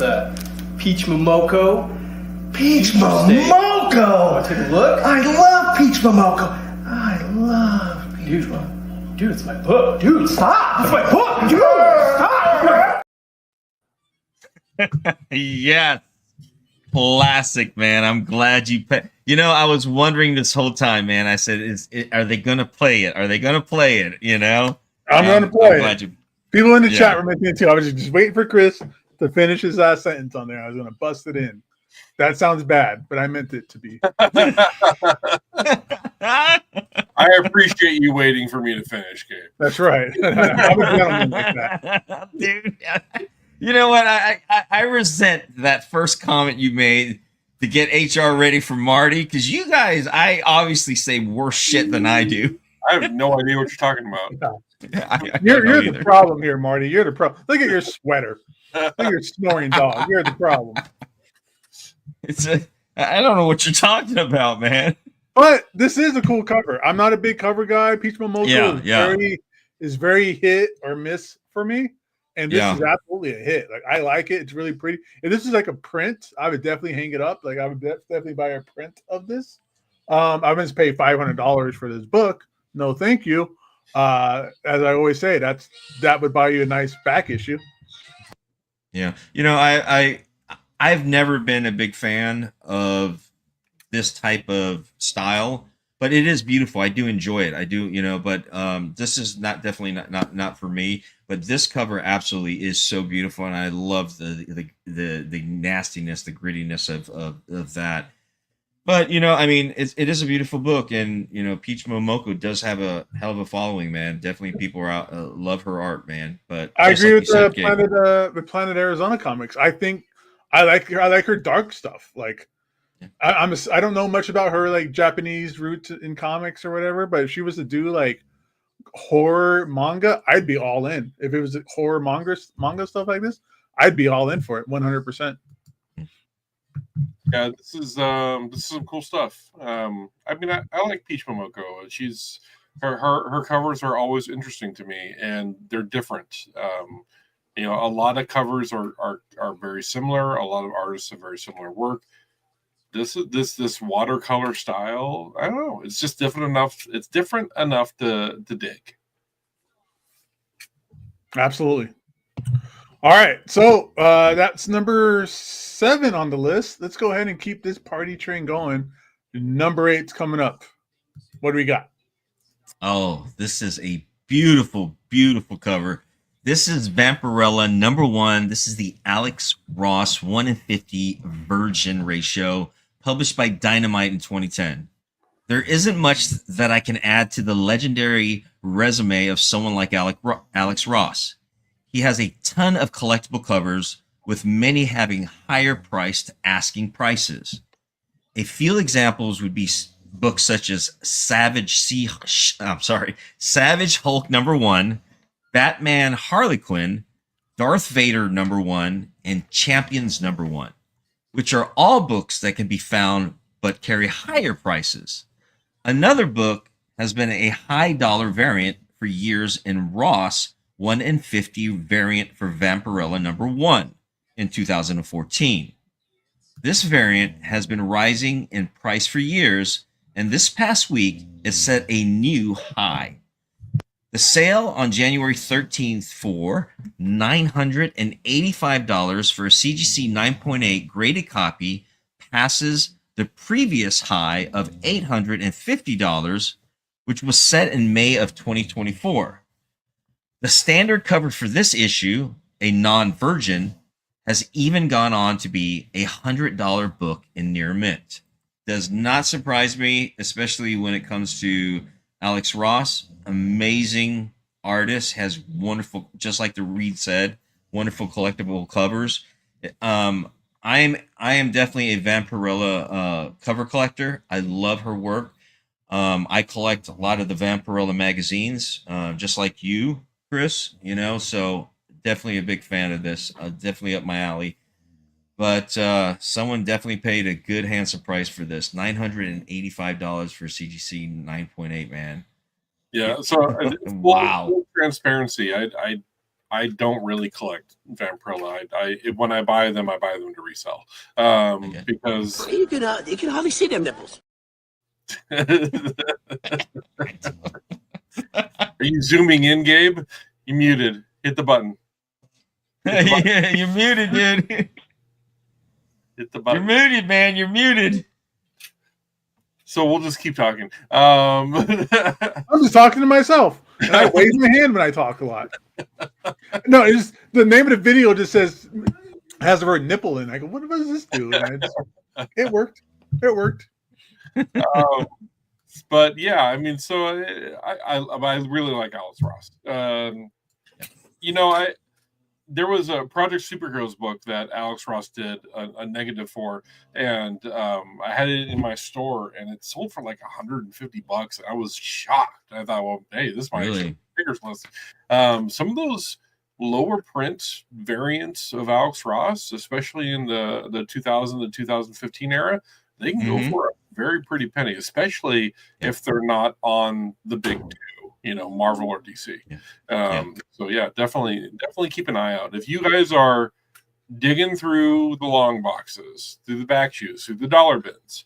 Peach Momoko. Peach Momoko! Take a look. I love Peach Momoko. I love Peach Momoko. Dude, it's my book. Dude, stop! It's my book! Dude, stop! Yes. Classic, man. I'm glad you You know, I was wondering this whole time, man. I said, are they going to play it? Are they going to play it? You know? I'm going to play it. People in the chat were making it too. I was just waiting for Chris to finish his last sentence on there. I was going to bust it in. That sounds bad, but I meant it to be. I appreciate you waiting for me to finish, Gabe. That's right. I'm a gentleman like that. Dude, You know what? I resent that first comment you made to get HR ready for Marty, because you guys, I obviously say worse shit than I do. I have no idea what you're talking about. You're the problem here, Marty. You're the problem. Look at your sweater. Look at your snoring dog. You're the problem. I don't know what you're talking about, man. But this is a cool cover. I'm not a big cover guy. Peach Momoko is very hit or miss for me. And this is absolutely a hit. Like, I like it. It's really pretty. If this is like a print, I would definitely hang it up. Like, I would definitely buy a print of this. I'm going to pay $500 for this book. No, thank you. As I always say, that would buy you a nice back issue. Yeah. You know, I've never been a big fan of this type of style, but it is beautiful. I do enjoy it. I do, you know, but this is definitely not for me. But this cover absolutely is so beautiful, and I love the nastiness, the grittiness of that. But you know, I mean, it is a beautiful book, and you know, Peach Momoko does have a hell of a following, man. Definitely, people are out love her art, man. But I agree with the Planet Arizona comics. I think I like her dark stuff. Like, I don't know much about her like Japanese roots in comics or whatever, but if she was to do like horror manga, I'd be all in. If it was horror manga stuff like this, I'd be all in for it 100%. Yeah, this is some cool stuff. I mean, I like Peach Momoko. She's her covers are always interesting to me, and they're different. You know, a lot of covers are very similar. A lot of artists have very similar work. This watercolor style, I don't know. It's just different enough. It's different enough to dig. Absolutely. All right, so that's number 7 on the list. Let's go ahead and keep this party train going. Number 8's coming up. What do we got? Oh, this is a beautiful, beautiful cover. This is Vampirella number 1. This is the Alex Ross 1:50 virgin ratio, published by Dynamite in 2010. There isn't much that I can add to the legendary resume of someone like Alex Ross. He has a ton of collectible covers, with many having higher priced asking prices. A few examples would be books such as Savage Hulk number 1, Batman Harley Quinn, Darth Vader number 1, and Champions number 1, which are all books that can be found but carry higher prices. Another book has been a high dollar variant for years in Ross 1:50 variant for Vampirella number 1 in 2014. This variant has been rising in price for years, and this past week it set a new high. The sale on January 13th for $985 for a CGC 9.8 graded copy passes the previous high of $850, which was set in May of 2024. The standard cover for this issue, a non-virgin, has even gone on to be a $100 book in near mint. Does not surprise me, especially when it comes to Alex Ross. Amazing artist, has wonderful, just like the Reed said, wonderful collectible covers. I am definitely a Vampirella cover collector. I love her work. I collect a lot of the Vampirella magazines, just like you, Chris, you know, so definitely a big fan of this. Definitely up my alley. But someone definitely paid a good handsome price for this. $985 for CGC 9.8, man. Yeah, so wow. Full transparency. I don't really collect Vampirella. When I buy them to resell. Because You can hardly see them nipples. Are you zooming in, Gabe? You muted. Hit the button. Yeah, you're muted, dude. Hit the button. You're muted, man. You're muted. So we'll just keep talking. I'm just talking to myself. And I wave my hand when I talk a lot. No, it's just, the name of the video just says, has the word nipple in. I go, what does this do? It worked. It worked. But yeah, I mean, so I really like Alex Ross. You know, there was a Project Superheroes book that Alex Ross did a negative for, and I had it in my store, and it sold for like $150. I was shocked. I thought, well, hey, this might Really? be figures list. Some of those lower print variants of Alex Ross, especially in the 2000 to 2015 era, they can go for a very pretty penny, especially if they're not on the big two, you know, Marvel or DC. So yeah, definitely keep an eye out. If you guys are digging through the long boxes, through the back shoes, through the dollar bins,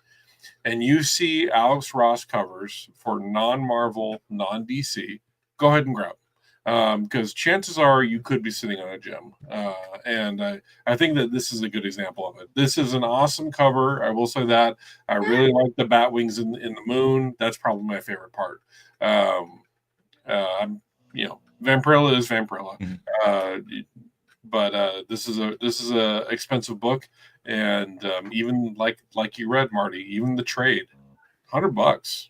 and you see Alex Ross covers for non-Marvel, non-DC, go ahead and grab them. Because chances are you could be sitting on a gem. And I think that this is a good example of it. This is an awesome cover. I will say that. I really like the bat wings in the moon. That's probably my favorite part. You know, Vampirella is Vampirella. But this is a expensive book. And even like you read, Marty, even the trade, $100.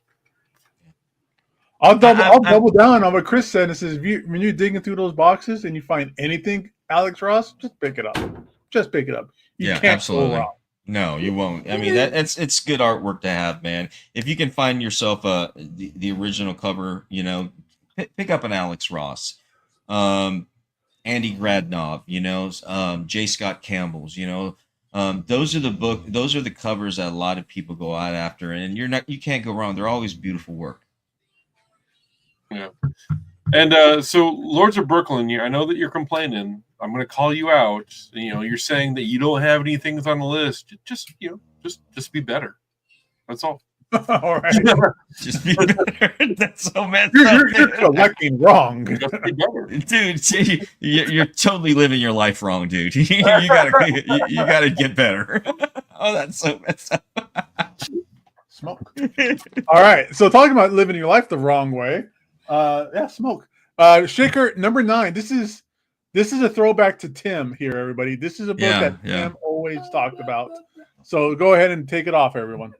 I'll double down on what Chris said. It says when you're digging through those boxes and you find anything Alex Ross, just pick it up. Just pick it up. You can't absolutely. go wrong. No, you won't. I mean, it's good artwork to have, man. If you can find yourself the original cover, you know, pick up an Alex Ross, Andy Gradnov, you know, J. Scott Campbell's, you know. Those are the covers that a lot of people go out after, and you can't go wrong. They're always beautiful work. Yeah. And so Lords of Brooklyn, I know that you're complaining. I'm going to call you out. You know, you're saying that you don't have any things on the list. Just be better. That's all. All right. Just be better. That's so messed You're collecting wrong. Just be better. Dude, see, you're totally living your life wrong, dude. you gotta get better. Oh, that's so messed up. Smoke. All right. So talking about living your life the wrong way. Smoke. Shaker number 9. This is a throwback to Tim here, everybody. This is a book that Tim always talked about. So go ahead and take it off, everyone.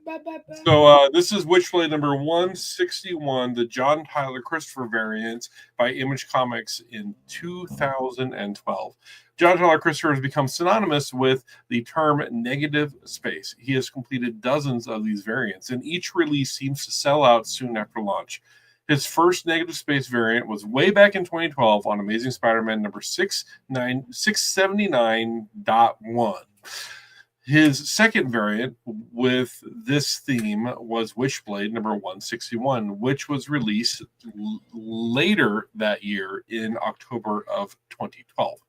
So this is Witchblade number 161, the John Tyler Christopher variant by Image Comics in 2012. John Tyler Christopher has become synonymous with the term negative space. He has completed dozens of these variants, and each release seems to sell out soon after launch. His first negative space variant was way back in 2012 on Amazing Spider-Man number 679.1. His second variant with this theme was Witchblade number 161, which was released later that year in October of 2012.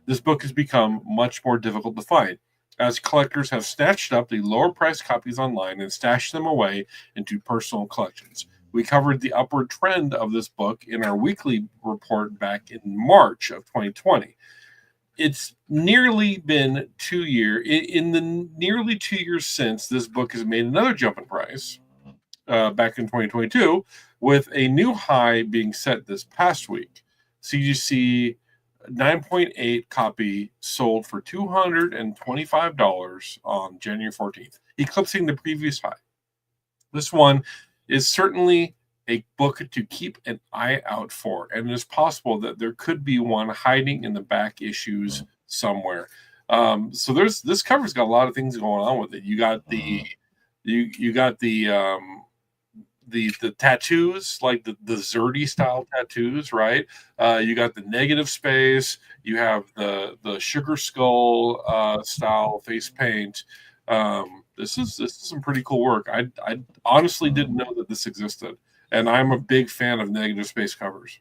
This book has become much more difficult to find, as collectors have snatched up the lower-priced copies online and stashed them away into personal collections. We covered the upward trend of this book in our weekly report back in March of 2020. It's nearly been 2 years. In the nearly 2 years since, this book has made another jump in price back in 2022, with a new high being set this past week. CGC 9.8 copy sold for $225 on January 14th, eclipsing the previous high. This one is certainly a book to keep an eye out for, and it is possible that there could be one hiding in the back issues somewhere. So this cover's got a lot of things going on with it. You got the tattoos, like the Zerdy style tattoos, right? You got the negative space. You have the sugar skull style face paint. This is some pretty cool work. I honestly didn't know that this existed, and I'm a big fan of negative space covers.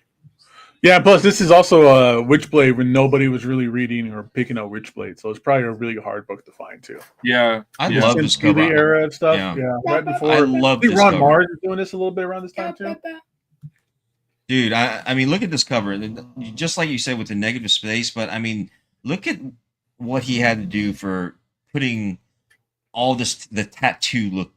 Yeah, plus this is also a Witchblade when nobody was really reading or picking up Witchblade, so it's probably a really hard book to find too. Yeah, I love this cover. Era and stuff. Yeah. Right before. I love think this Ron cover. Mars is doing this a little bit around this time too. Dude, I mean, look at this cover. Just like you said with the negative space, but I mean, look at what he had to do for putting all the tattoo look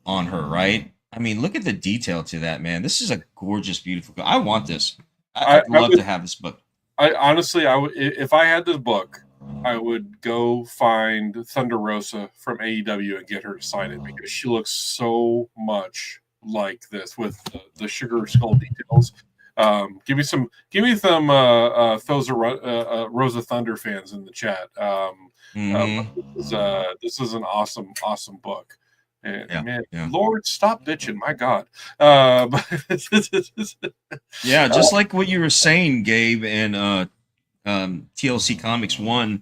on her, right? I mean, look at the detail to that, man. This is a gorgeous, beautiful. I want this. I'd love to have this book. I honestly, if I had this book, I would go find Thunder Rosa from AEW and get her to sign it, because she looks so much like this with the sugar skull details. Give me some Rosa Thunder fans in the chat. This is an awesome book. And man, Lord, stop bitching, my God. Yeah, just like what you were saying, Gabe, and TLC Comics 1,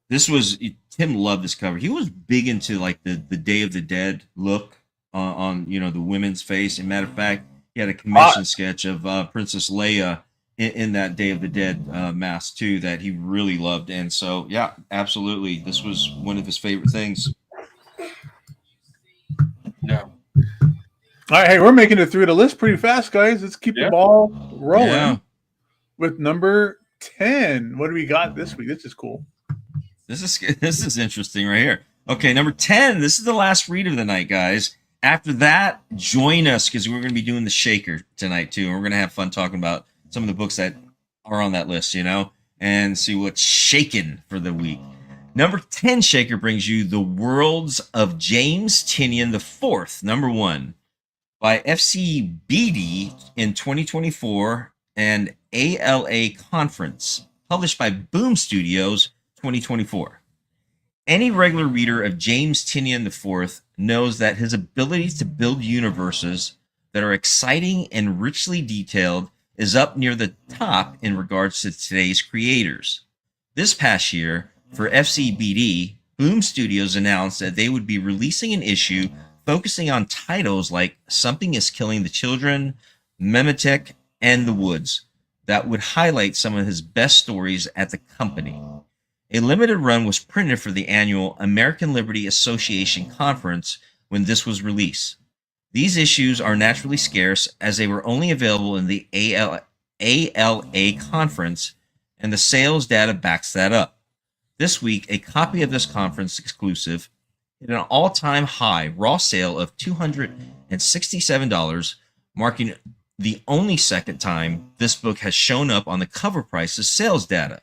this was, Tim loved this cover. He was big into like the Day of the Dead look on the women's face. And matter of fact, he had a commission sketch of Princess Leia in that Day of the Dead mask too that he really loved. And so, yeah, absolutely, this was one of his favorite things. Yeah. All right, hey, we're making it through the list pretty fast, guys. Let's keep the ball rolling with number 10. What do we got this week? This is cool. This is interesting right here. Okay, number 10. This is the last read of the night, guys. After that, join us because we're going to be doing the Shaker tonight too, and we're going to have fun talking about some of the books that are on that list, and see what's shaken for the week. Number 10 Shaker brings you The Worlds of James Tynion IV, number 1, by FCBD in 2024 and ALA Conference, published by Boom Studios 2024. Any regular reader of James Tynion IV knows that his ability to build universes that are exciting and richly detailed is up near the top in regards to today's creators. This past year, for FCBD, Boom Studios announced that they would be releasing an issue focusing on titles like Something is Killing the Children, Memetic, and The Woods that would highlight some of his best stories at the company. A limited run was printed for the annual American Liberty Association conference when this was released. These issues are naturally scarce as they were only available in the ALA conference, and the sales data backs that up. This week, a copy of this conference exclusive hit an all-time high raw sale of $267, marking the only second time this book has shown up on the cover price's sales data.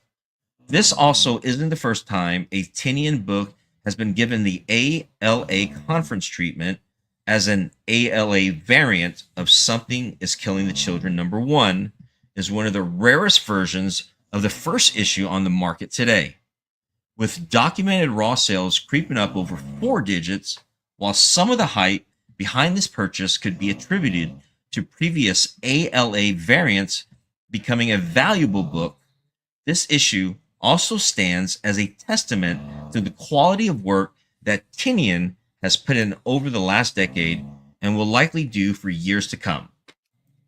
This also isn't the first time a Tynion book has been given the ALA conference treatment as an ALA variant of Something is Killing the Children number 1 is one of the rarest versions of the first issue on the market today, with documented raw sales creeping up over 4 digits, while some of the hype behind this purchase could be attributed to previous ALA variants becoming a valuable book. This issue also stands as a testament to the quality of work that Tynion has put in over the last decade and will likely do for years to come.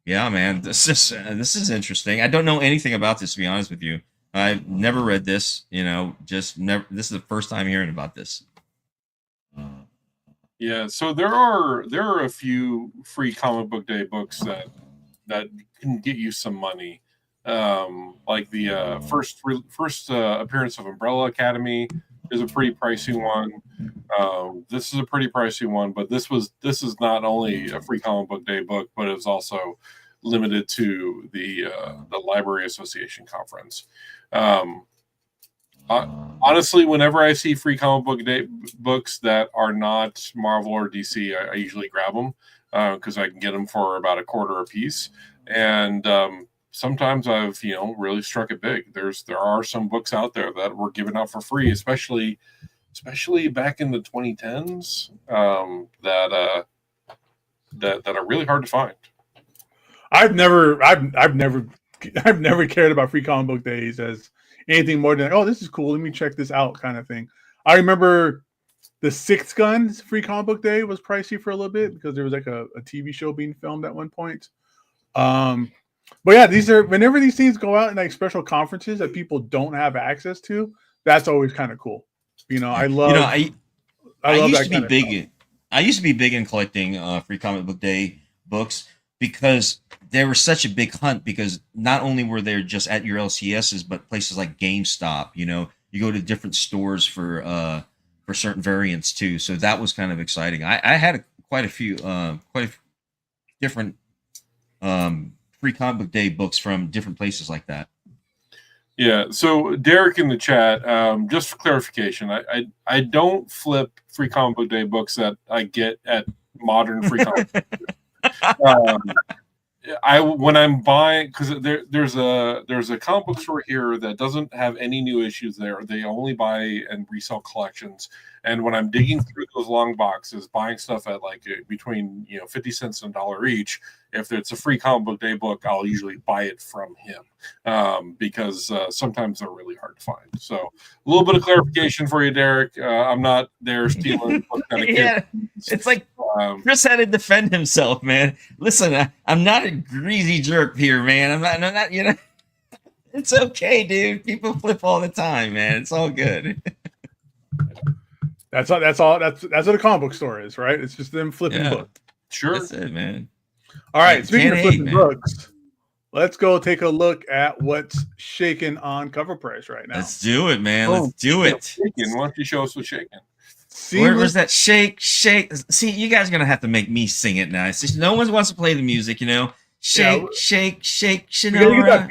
Yeah, man, this is interesting. I don't know anything about this, to be honest with you. I've never read this, just never. This is the first time hearing about this. Yeah, so there are a few free comic book day books that can get you some money. Like the first appearance of Umbrella Academy is a pretty pricey one. This is a pretty pricey one, but this is not only a free comic book day book, but it's also limited to the Library Association conference. Honestly, whenever I see free comic book day books that are not Marvel or DC, I usually grab them because I can get them for about $0.25 a piece. And sometimes I've really struck it big. There are some books out there that were given out for free, especially back in the 2010s, that are really hard to find. I've never cared about free comic book days as anything more than, oh, this is cool, let me check this out kind of thing. I remember the Six Guns free comic book day was pricey for a little bit because there was like a TV show being filmed at one point. But yeah, whenever these things go out in like special conferences that people don't have access to, that's always kind of cool. I love. I used to be big. I used to be big in collecting free comic book day books because they were such a big hunt. Because not only were they just at your LCSs, but places like GameStop. You go to different stores for certain variants too. So that was kind of exciting. I had quite a few different free comic book day books from different places like that. Yeah. So Derek in the chat, just for clarification, I don't flip free comic book day books that I get at modern free comic book. when I'm buying, because there's a comic book store here that doesn't have any new issues there. They only buy and resell collections. And when I'm digging through those long boxes, buying stuff at like between 50 cents and $1 each, if it's a free comic book day book, I'll usually buy it from him because sometimes they're really hard to find. So a little bit of clarification for you, Derek. I'm not there stealing. Yeah, it's like Chris had to defend himself, man. Listen, I'm not a greasy jerk here, man. I'm not. It's okay, dude. People flip all the time, man. It's all good. That's all. That's what a comic book store is, right? It's just them flipping books. Sure, that's it, man. All right. Speaking of flipping man. books, let's go take a look at what's shaking on Cover Price right now. Let's do it, man. Let's do it. Shaking. Why don't you show us what's shaking? Where's that shake? See, you guys are gonna have to make me sing it now. It's just, no one wants to play the music, Shake, shake, Shonora.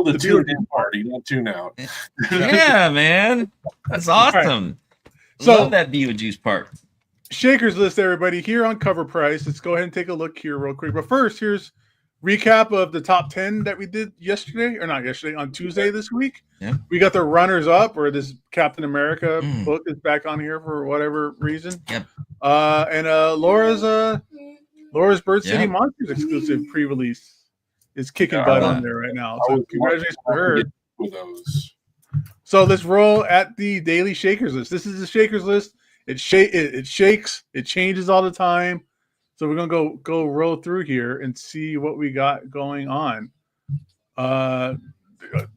The tune-in party, not tune out. Yeah, man. That's awesome. Right. So, love that Beetlejuice part. Shakers list, everybody, here on Cover Price. Let's go ahead and take a look here real quick. But first, here's recap of the top 10 that we did on Tuesday this week. Yeah. We got the runners up, or this Captain America book is back on here for whatever reason. Yep. And Laura's Bird City Monsters exclusive pre-release is kicking butt on there right now. So congratulations for her. So let's roll at the daily Shakers list. This is the Shakers list. It shakes. It changes all the time. So we're gonna go roll through here and see what we got going on.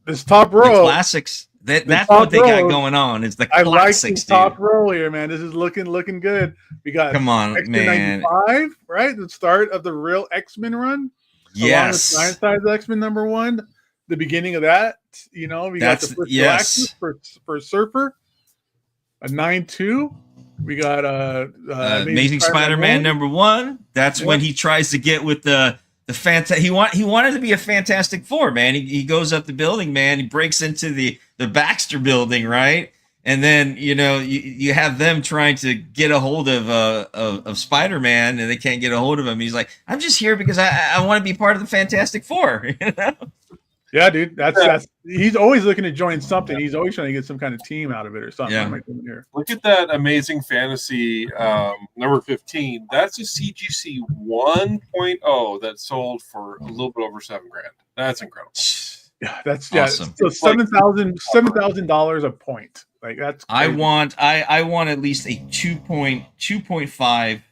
This top row, the classics. That's what they got going on. Is the classics. I like this top row here, man. This is looking good. We got come on, X-Men man. 95, right? The start of the real X-Men run. Yes. Along with Size X-Men #1. The beginning of that, we got the first Galactus for Surfer, a 9-2. We got Amazing Spider-Man #1. That's when he tries to get with the he wanted to be a Fantastic Four, man. He goes up the building, man. He breaks into the Baxter building, right? And then you have them trying to get a hold of Spider-Man, and they can't get a hold of him. He's like, I'm just here because I want to be part of the Fantastic Four. Yeah, dude. That's he's always looking to join something. He's always trying to get some kind of team out of it or something. Yeah. Look at that Amazing Fantasy number 15. That's a CGC 1.0 that sold for a little bit over $7,000. That's incredible. Yeah, that's awesome. So $7,000 a point. Like that's crazy. I want at least a 2.5.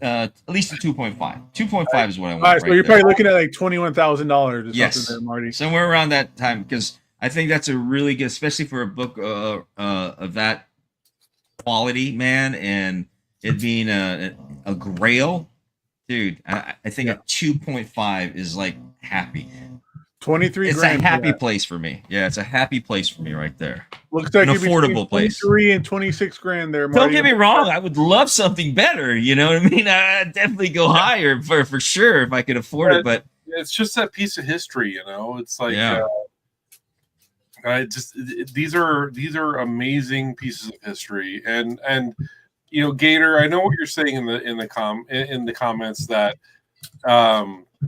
At least a 2.5. 2.5 is what I want. All right, so you're probably looking at like $21,000 or yes. something there, Marty. Somewhere around that time, because I think that's a really good, especially for a book of that quality, man, and it being a grail, dude. I think a 2.5 is like happy. 23 it's grand. It's a happy place for me. Yeah, it's a happy place for me right there. Looks like an affordable place. 23 and 26 grand there, Marty. Don't get me wrong. I would love something better. You know what I mean? I'd definitely go higher for sure if I could afford it. But it's just that piece of history, It's like, these are amazing pieces of history, and Gator. I know what you're saying in the comments that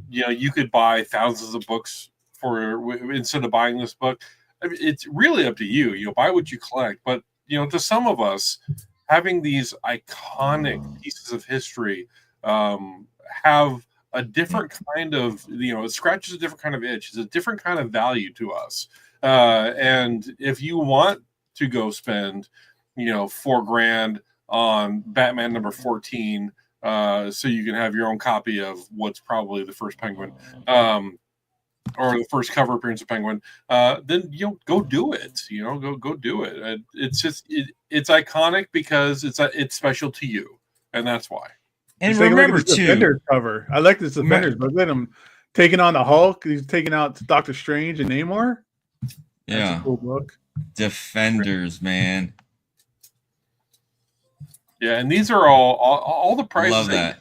you could buy thousands of books instead of buying this book. I mean, it's really up to you. You'll buy what you collect, but to some of us, having these iconic pieces of history have a different kind of it scratches a different kind of itch. It's a different kind of value to us. And if you want to go spend $4,000 on Batman number 14, so you can have your own copy of what's probably the first Penguin. Or the first cover appearance of Penguin, then go do it. Go do it. It's just it's iconic because it's special to you, and that's why. And remember too, Defenders cover. I like this Defenders, but then I'm taking on the Hulk. He's taking out Doctor Strange and Namor. That's a cool book. Defenders, man. Yeah, and these are all the prices Love that.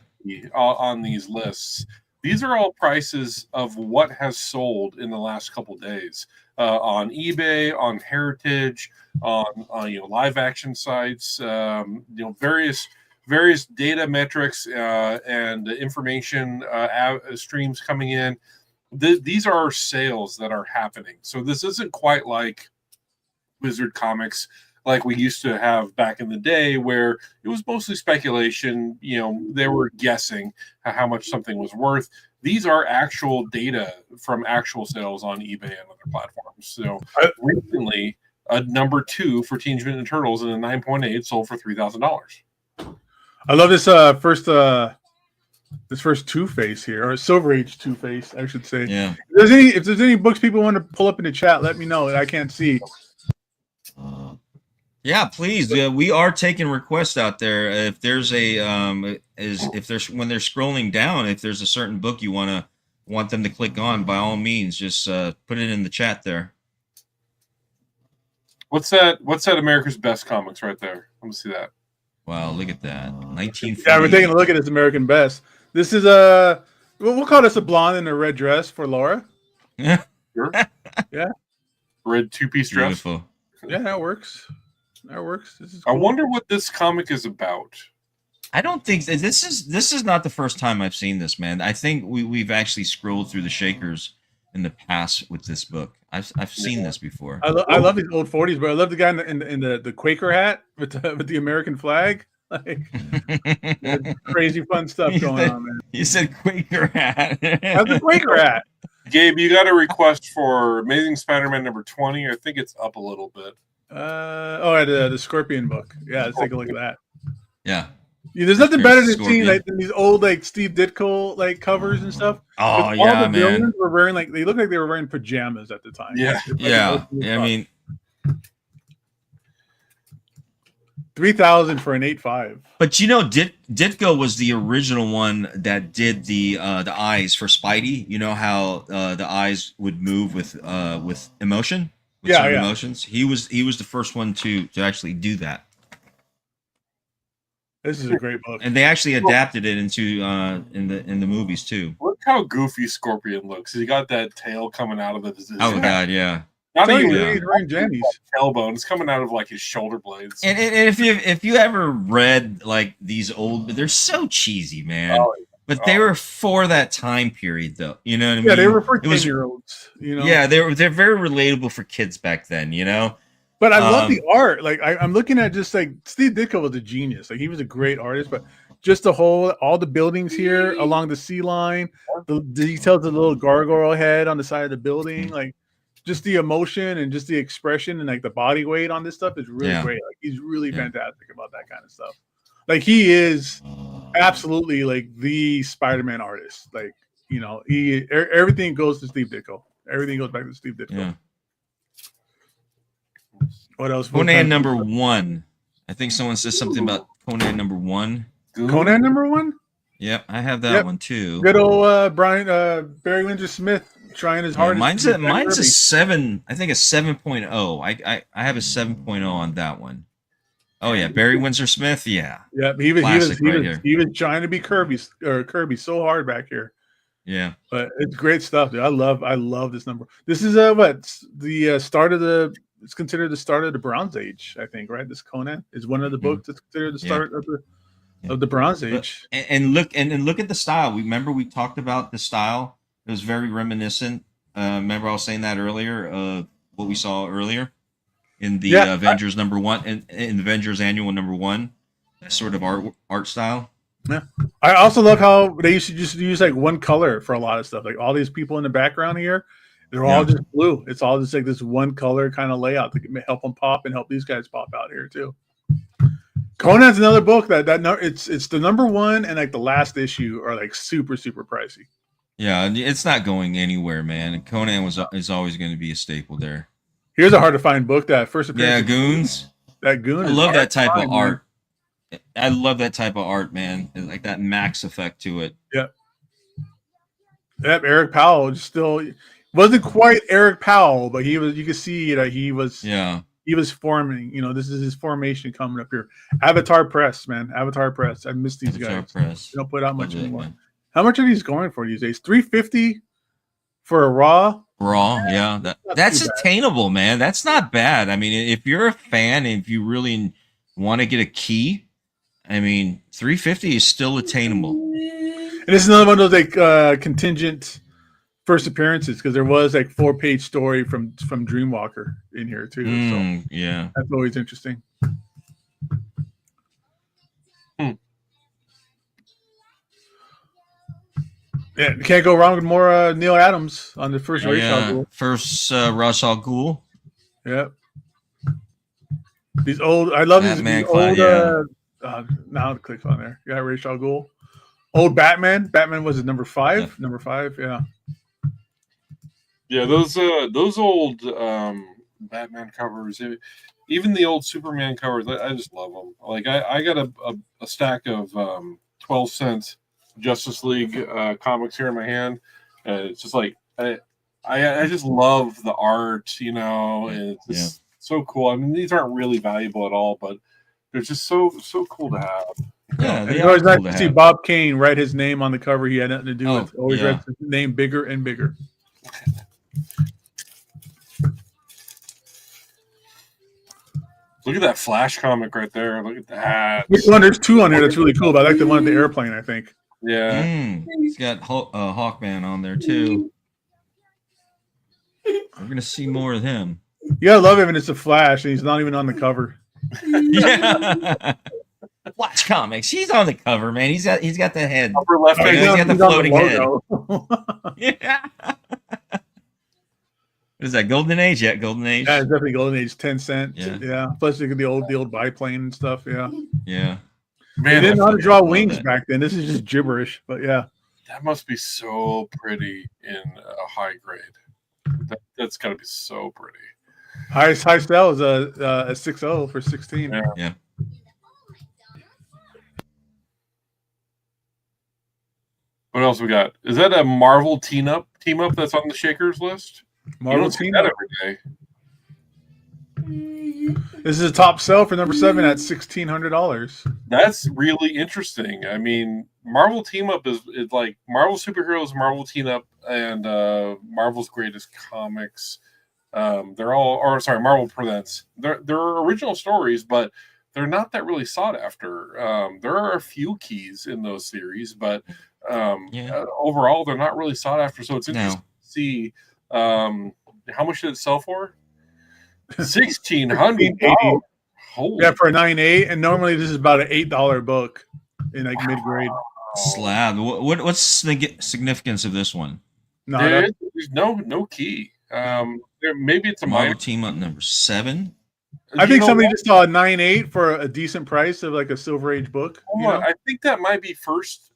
On these lists. These are all prices of what has sold in the last couple of days on eBay, on Heritage, on live action sites, various various data metrics and information streams coming in. These are sales that are happening. So this isn't quite like Wizard Comics like we used to have back in the day, where it was mostly speculation. They were guessing how much something was worth. These are actual data from actual sales on eBay and other platforms. So recently, a number 2 for Teenage Mutant Ninja Turtles and a 9.8 sold for $3,000. I love this first Two-Face here, or Silver Age Two-Face, I should say. Yeah. If there's any books people want to pull up in the chat, let me know. I can't see. Yeah, please. We are taking requests out there. If there's when they're scrolling down, if there's a certain book you want them to click on, by all means, just put it in the chat there. What's that America's Best Comics right there? Let me see that. Wow, look at that. 1940. Yeah, we're taking a look at this American Best. This is we'll call this a blonde in a red dress for Laura. Yeah. Sure. Yeah. Red 2-piece dress. Beautiful. Yeah, that works. This is cool. I wonder what this comic is about. I don't think this is not the first time I've seen this, man. I think we've actually scrolled through the Shakers in the past with this book. I've seen this before. I love these old 40s, but I love the guy in the Quaker hat with the American flag. Like crazy fun stuff going on, man. You said Quaker hat. How's the Quaker hat? Gabe, you got a request for Amazing Spider-Man number 20. I think it's up a little bit. The Scorpion book. Yeah, let's take a look at that. Yeah. There's nothing better than Scorpion. seeing than these old Steve Ditko covers and stuff. Oh yeah, yeah, the man. villains were wearing they look like they were wearing pajamas at the time. Yeah. Yeah. I mean, 3,000 for an 8.5. but Ditko was the original one that did the eyes for Spidey. You know how the eyes would move with emotion, with certain emotions. He was the first one to actually do that. This is a great book, and they actually adapted it into in the movies too. Look how goofy Scorpion looks. He got that tail coming out of his Oh god, yeah. Not even he's wearing jammies. tailbone. It's coming out of his shoulder blades. And if you ever read these old, they're so cheesy, man. But they were for that time period, though. You know what I mean? Yeah, they were for 10-year-olds. Yeah, they're very relatable for kids back then. But I love the art. I'm looking at just Steve Ditko was a genius. He was a great artist, but just all the buildings here along the sea line, the details of the little gargoyle head on the side of the building, just the emotion and just the expression and the body weight on this stuff is really great. He's really fantastic about that kind of stuff. He is absolutely the Spider-Man artist. Everything goes to Steve Ditko. Everything goes back to Steve Ditko. Yeah. What else? Conan number 1. I think someone says something about Conan number 1. Conan number 1? Yep, I have that one too. Good old Barry Windsor Smith trying his hardest. Mine's a 7. I think a 7.0. I have a 7.0 on that one. Oh yeah, Barry Windsor Smith. Yeah. Yeah, he was trying to be Kirby so hard back here. Yeah, but it's great stuff, dude. I love this number. This is the start of the. It's considered the start of the Bronze Age, I think. Right, this Conan is one of the books that's considered the start of the Bronze Age. And look at the style. We talked about the style. It was very reminiscent. Remember I was saying that earlier of what we saw earlier in the Avengers number 1 and in Avengers Annual number 1. That sort of art style. Yeah, I also love how they used to just use one color for a lot of stuff. All these people in the background here, they're all just blue. It's all just this one color kind of layout to help them pop and help these guys pop out here too. Conan's another book it's the number 1 and the last issue are super pricey. Yeah, it's not going anywhere, man. Conan is always going to be a staple there. Here's a hard to find book that first appearance. Yeah, Goons. That Goon. I love that type of art. I love that type of art, man. It's that Max effect to it. Yep. Yep. Eric Powell still wasn't quite Eric Powell, but he was. You could see that he was. Yeah. He was forming. This is his formation coming up here. Avatar Press, man. Avatar Press. I miss these guys. Press. They don't put out much anymore. Man. How much are these going for these days? $350 for a raw. Yeah. That's attainable, man. That's not bad. I mean, if you're a fan and if you really want to get a key, I mean, 350 is still attainable. And this is another one of those like contingent first appearances because there was like 4-page story from Dreamwalker in here too. So Yeah. that's always interesting. Yeah, you can't go wrong with more Neil Adams on the first Ra's al Ghul. First Ra's al Ghul. Yep. These old, I love these old. Now it clicks on there. Yeah, Ra's al Ghul. Old Batman. Batman was it number 5? Yeah. Number 5. Yeah. Yeah, those old Batman covers, even the old Superman covers, I just love them. Like I got a stack of 12-cent Justice League comics here in my hand. It's just like I just love the art, you know, and it's just so cool. I mean, these aren't really valuable at all, but they're just so cool to have. Yeah, it's always nice to see Bob Kane write his name on the cover. He had nothing to do with. Always writes his name bigger and bigger. Look at that Flash comic right there. Look at that. Which one? There's 2 on here that's really cool, but I like the one at the airplane, I think. Yeah. He's got Hawkman on there, too. We're going to see more of him. You got to love him, and it's a Flash, and he's not even on the cover. Yeah. Flash Comics. He's on the cover, man. He's got the head. Upper left hand. He's got the floating head. Yeah. What is that, Golden Age? Yeah, Golden Age. Yeah, it's definitely Golden Age, 10 cents. Yeah. Plus, you get the old biplane and stuff. Yeah. Yeah. Man, they didn't know how to draw wings back then. This is just gibberish, but yeah. That must be so pretty in a high grade. That's got to be so pretty. High sell is a 6.0 for 16. Yeah. What else we got? Is that a Marvel team up that's on the Shakers list? Marvel team up every day. This is a top sell for number 7 at $1,600. That's really interesting. I mean, Marvel team up is like Marvel superheroes, Marvel team up, and Marvel's Greatest Comics. They're all, or sorry, Marvel Presents. They're original stories, but they're not that really sought after. There are a few keys in those series, but overall, they're not really sought after. So it's interesting to see how much did it sell for? $1,600. Yeah, for a 9.8, and normally this is about an $8 book in like mid grade. Slab. What's the significance of this one? There's no key. Maybe it's a Marvel team up number 7. I think somebody just saw a 9.8 for a decent price of like a Silver Age book. I think that might be first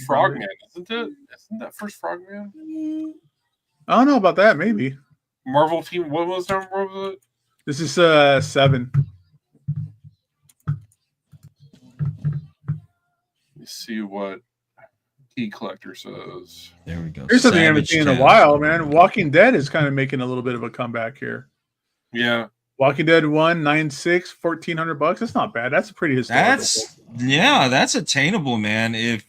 Frogman, isn't it? Isn't that first Frogman? I don't know about that. Maybe Marvel team. What was the number of it? This is 7. Let's see what Key Collector says. There we go. Here's something I haven't seen in a while, man. Walking Dead is kind of making a little bit of a comeback here. Yeah. Walking Dead 1, 9.6, $1,400. That's not bad. That's a pretty historical. That's attainable, man. If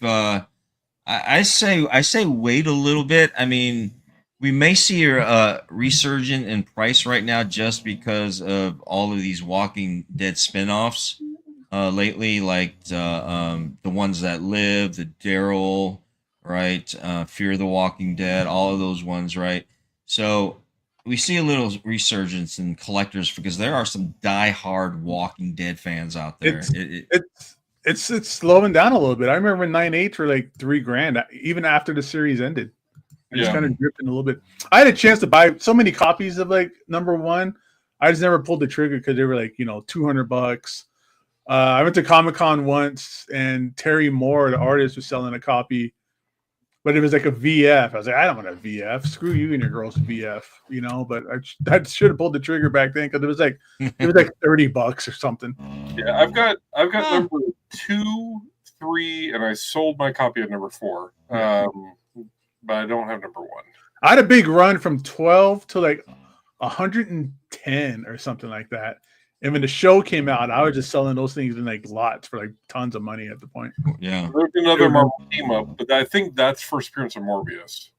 I say wait a little bit. I mean, we may see a resurgence in price right now just because of all of these Walking Dead spinoffs lately, like the ones that live, the Daryl, right? Fear the Walking Dead, all of those ones, right? So we see a little resurgence in collectors because there are some die-hard Walking Dead fans out there. It's slowing down a little bit. I remember 9.8 were like $3,000 even after the series ended. Just kind of drifting a little bit. I had a chance to buy so many copies of like number 1. I just never pulled the trigger because they were like, $200. I went to Comic-Con once and Terry Moore, the artist, was selling a copy, but it was like a VF. I was like, I don't want a VF. Screw you and your girl's VF, but I should have pulled the trigger back then because it was like $30 or something. Yeah, I've got number 2, 3, and I sold my copy of number 4. But I don't have number 1. I had a big run from 12 to like 110 or something like that. And when the show came out, I was just selling those things in like lots for like tons of money at the point. Yeah. There's another Marvel team up, but I think that's first appearance of Morbius.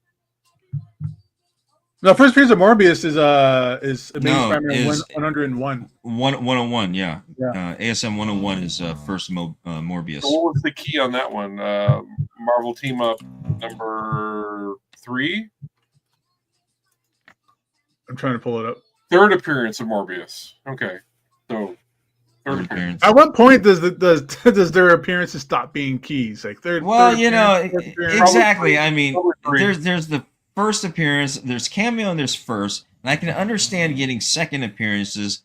The first appearance of Morbius is Amazing No, Spider-Man is 101. 101, yeah. Yeah. ASM 101 is first Morbius. So what was the key on that one? Marvel Team Up number 3? I'm trying to pull it up. Third appearance of Morbius. Okay. So third appearance. At what point does does their appearances stop being keys? Like Well, third you know, appearance, fourth appearance? exactly. I mean, Probably 3. there's the first appearance, there's cameo, and there's first. And I can understand getting second appearances,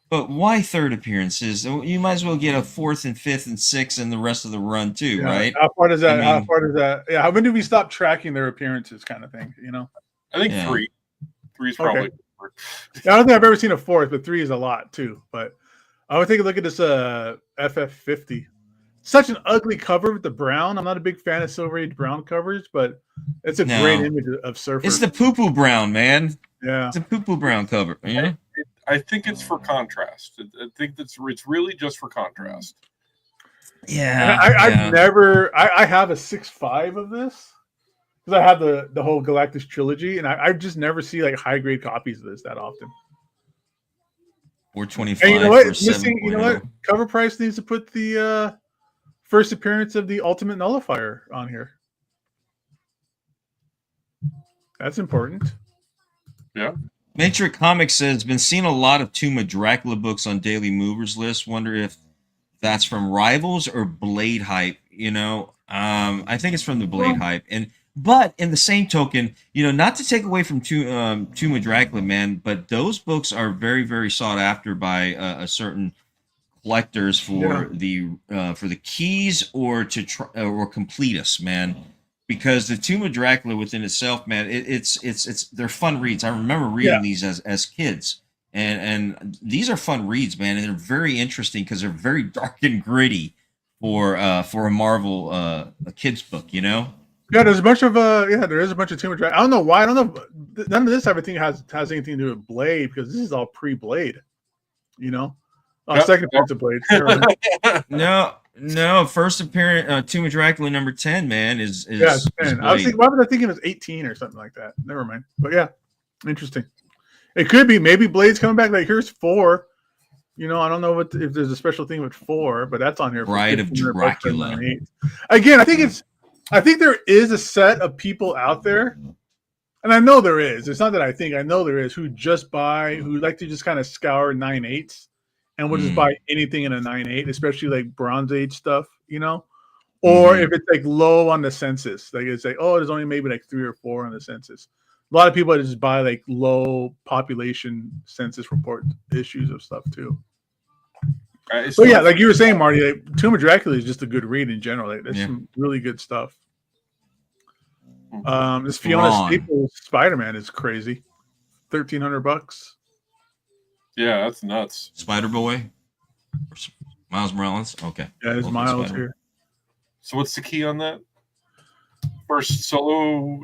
but why third appearances? You might as well get a fourth and fifth and sixth and the rest of the run too, Yeah. right? How far does that? I how mean- far does that? Yeah. When do we stop tracking their appearances, kind of thing? You know. I think Yeah. 3. 3 is probably. Okay. Yeah, I don't think I've ever seen a fourth, but 3 is a lot too. But I would take a look at this FF50. Such an ugly cover with the brown. I'm not a big fan of Silver Age brown covers, but it's a No. great image of Surfer. It's the poo-poo brown, man. yeah. It's a poo-poo brown cover. Yeah. I think it's for contrast. I think it's really just for contrast. Yeah. I've never. I have a 6.5 of this because I have the whole Galactus trilogy, and I just never see like high grade copies of this that often. 425. And you know what? for It's missing. You know what? 7.0. Cover Price needs to put the first appearance of the Ultimate Nullifier on here. That's important. Yeah. Matrix Comics says, been seeing a lot of Tomb of Dracula books on Daily Movers list. Wonder if that's from Rivals or Blade hype. You know, I think it's from the Blade hype. But in the same token, you know, not to take away from Tomb of Dracula, man, but those books are very, very sought after by a certain collectors for the keys or to or complete us, man. Because the Tomb of Dracula within itself, man, it's they're fun reads. I remember reading these as kids, and these are fun reads, man, and they're very interesting because they're very dark and gritty for a Marvel a kids book, you know. Yeah, there's a bunch of there is a bunch of Tomb of Dracula. I don't know why. I don't know. None of this type of thing has anything to do with Blade because this is all pre-Blade. You know, second appearance of Blade. No, first appearance Tomb of Dracula number 10, man, is 10. is I was thinking, why was I thinking it was 18 or something like that? Never mind. But yeah, interesting. It could be maybe Blade's coming back. Like here's 4. You know, I don't know if there's a special thing with 4, but that's on here. Bride of Dracula. Again, I think there is a set of people out there, and I know there is. It's not that I know there is who like to just kind of scour 9/8s and will just buy anything in a 9/8, especially like Bronze Age stuff, you know, or if it's like low on the census, like it's like, oh, there's only maybe like 3 or 4 on the census. A lot of people just buy like low population census report issues of stuff too. So yeah, like you were saying, Marty, like, Tomb of Dracula is just a good read in general. Like, there's some really good stuff. This Fiona Staples Spider-Man is crazy. $1,300. Yeah, that's nuts. Spider Boy, Miles Morales. Okay, Yeah, there's Miles here. So what's the key on that? First solo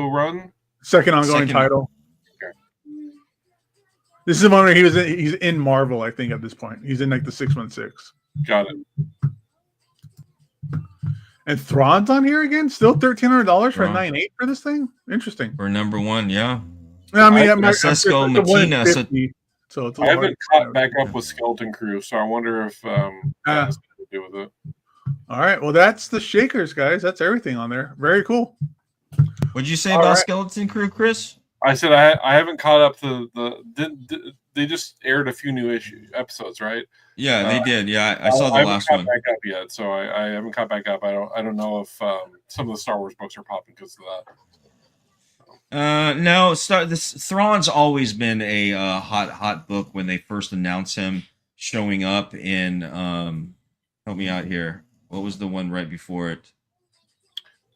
run. Second ongoing title. Okay. This is the one where he's in Marvel, I think, at this point. He's in like the 616. Got it. And Thrawn's on here again? Still $1,300 for a 9/8 for this thing? Interesting. for number 1, yeah. I mean, Francesco Mattina. So it's I haven't caught back up with Skeleton Crew, so I wonder if that has to do with it. All right. Well, that's the Shakers, guys. That's everything on there. Very cool. What'd you say about Skeleton Crew, Chris? I said I haven't caught up they just aired a few new episodes, right? Yeah, they did. Yeah, I saw the last one. I haven't caught back up yet, so I haven't caught back up. I don't know if some of the Star Wars books are popping because of that. No, Thrawn's always been a hot book when they first announced him showing up in help me out here. What was the one right before it?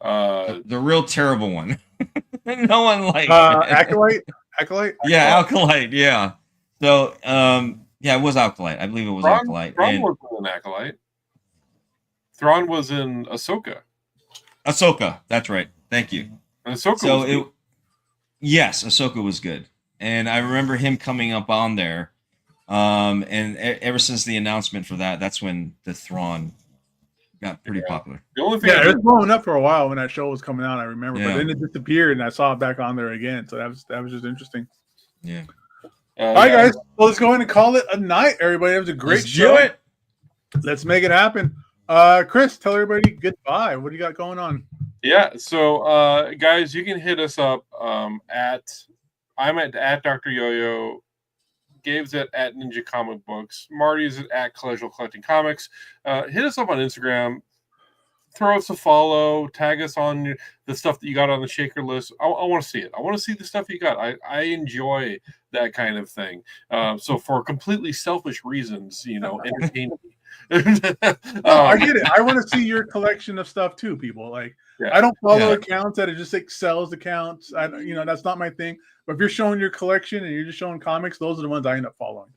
The real terrible one. No one liked Acolyte? Yeah, Acolyte, yeah. So yeah, it was Acolyte. I believe it was Acolyte. Thrawn wasn't an Acolyte. Thrawn was in Ahsoka, that's right. Thank you. And Ahsoka yes, Ahsoka was good. And I remember him coming up on there. And ever since the announcement for that, that's when the Thrawn got pretty popular. The only thing Yeah, I it did, was blowing up for a while when that show was coming out. I remember, Yeah. but then it disappeared, and I saw it back on there again. So that was just interesting. Yeah. All right, guys. Well, let's go ahead and call it a night, everybody. It was a great Let's show. do it. Let's make it happen. Chris, tell everybody goodbye. What do you got going on? Yeah, so guys, you can hit us up I'm at Dr. Yoyo, Gabe's at Ninja Comic Books, Marty's at Collegial Collecting Comics. Hit us up on Instagram, throw us a follow, tag us on the stuff that you got on the shaker list. I want to see it. I want to see the stuff you got. I enjoy that kind of thing. So for completely selfish reasons, entertain me. I get it. I want to see your collection of stuff too, people. Like, Yeah. I don't follow Yeah. accounts that are just like sells accounts. That's not my thing. But if you're showing your collection and you're just showing comics, those are the ones I end up following.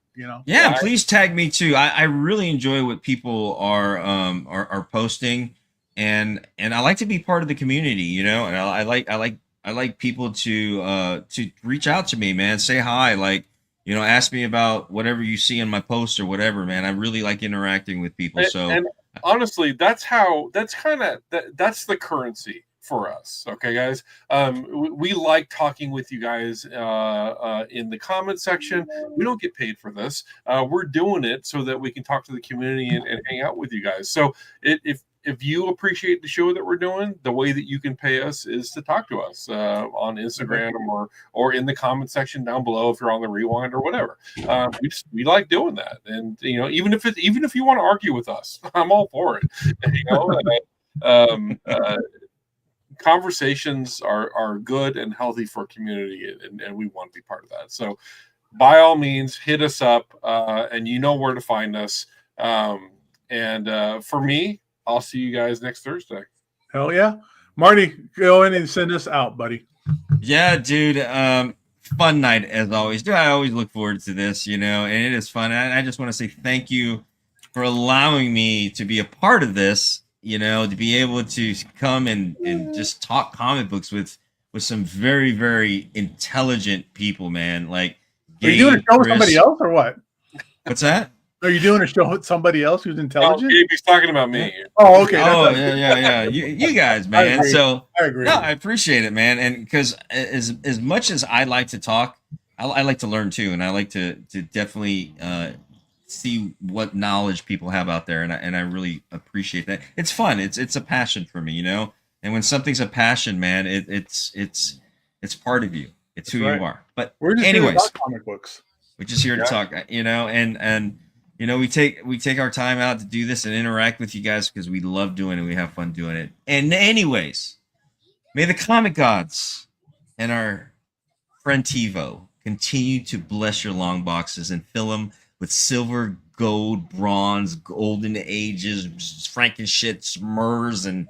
Yeah, please tag me too. I really enjoy what people are posting, and I like to be part of the community, and I like people to reach out to me, man. Say hi, like, ask me about whatever you see in my posts or whatever, man. I really like interacting with people. And honestly, that's the currency for us. Okay, guys. We like talking with you guys in the comment section. We don't get paid for this. We're doing it so that we can talk to the community and hang out with you guys. So if you appreciate the show that we're doing, the way that you can pay us is to talk to us on Instagram or in the comment section down below if you're on the rewind or whatever. We like doing that, and even if you want to argue with us, I'm all for it. Conversations are good and healthy for community, and we want to be part of that. So by all means, hit us up, and you know where to find us. For me, I'll see you guys next Thursday. Hell yeah. Marty, go in and send us out, buddy. Yeah, dude. Fun night as always. Dude, I always look forward to this, and it is fun. I just want to say thank you for allowing me to be a part of this, to be able to come and just talk comic books with some very, very intelligent people, man. Like, Are you doing a show with Chris. somebody else or what? What's that? Are you doing a show with somebody else who's intelligent? He's talking about me. Oh, okay. Oh, yeah. You guys, man. agree. So I agree. no, I appreciate it, man. And because as much as I like to talk, I like to learn too, and I like to definitely see what knowledge people have out there, and I really appreciate that. It's fun. It's a passion for me, And when something's a passion, man, it's part of you. It's who right. you are. But We're just anyways, here to talk comic books. we're just here to talk, and we take our time out to do this and interact with you guys because we love doing it. We have fun doing it. And anyways, may the comic gods and our friend TiVo continue to bless your long boxes and fill them with silver, gold, bronze, golden ages, Frankenshit, Murs, and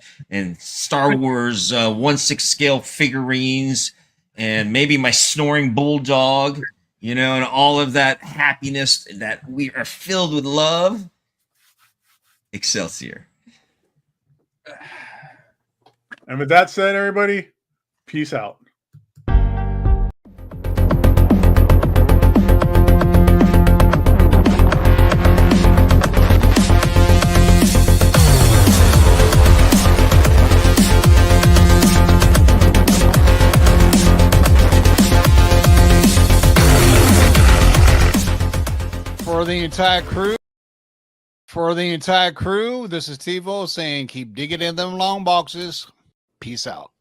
Star Wars 1/6 scale figurines, and maybe my snoring bulldog. And all of that happiness that we are filled with love. Excelsior. And with that said, everybody, peace out. For the entire crew, this is TiVo saying keep digging in them long boxes. Peace out.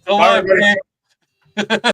Bye, everybody.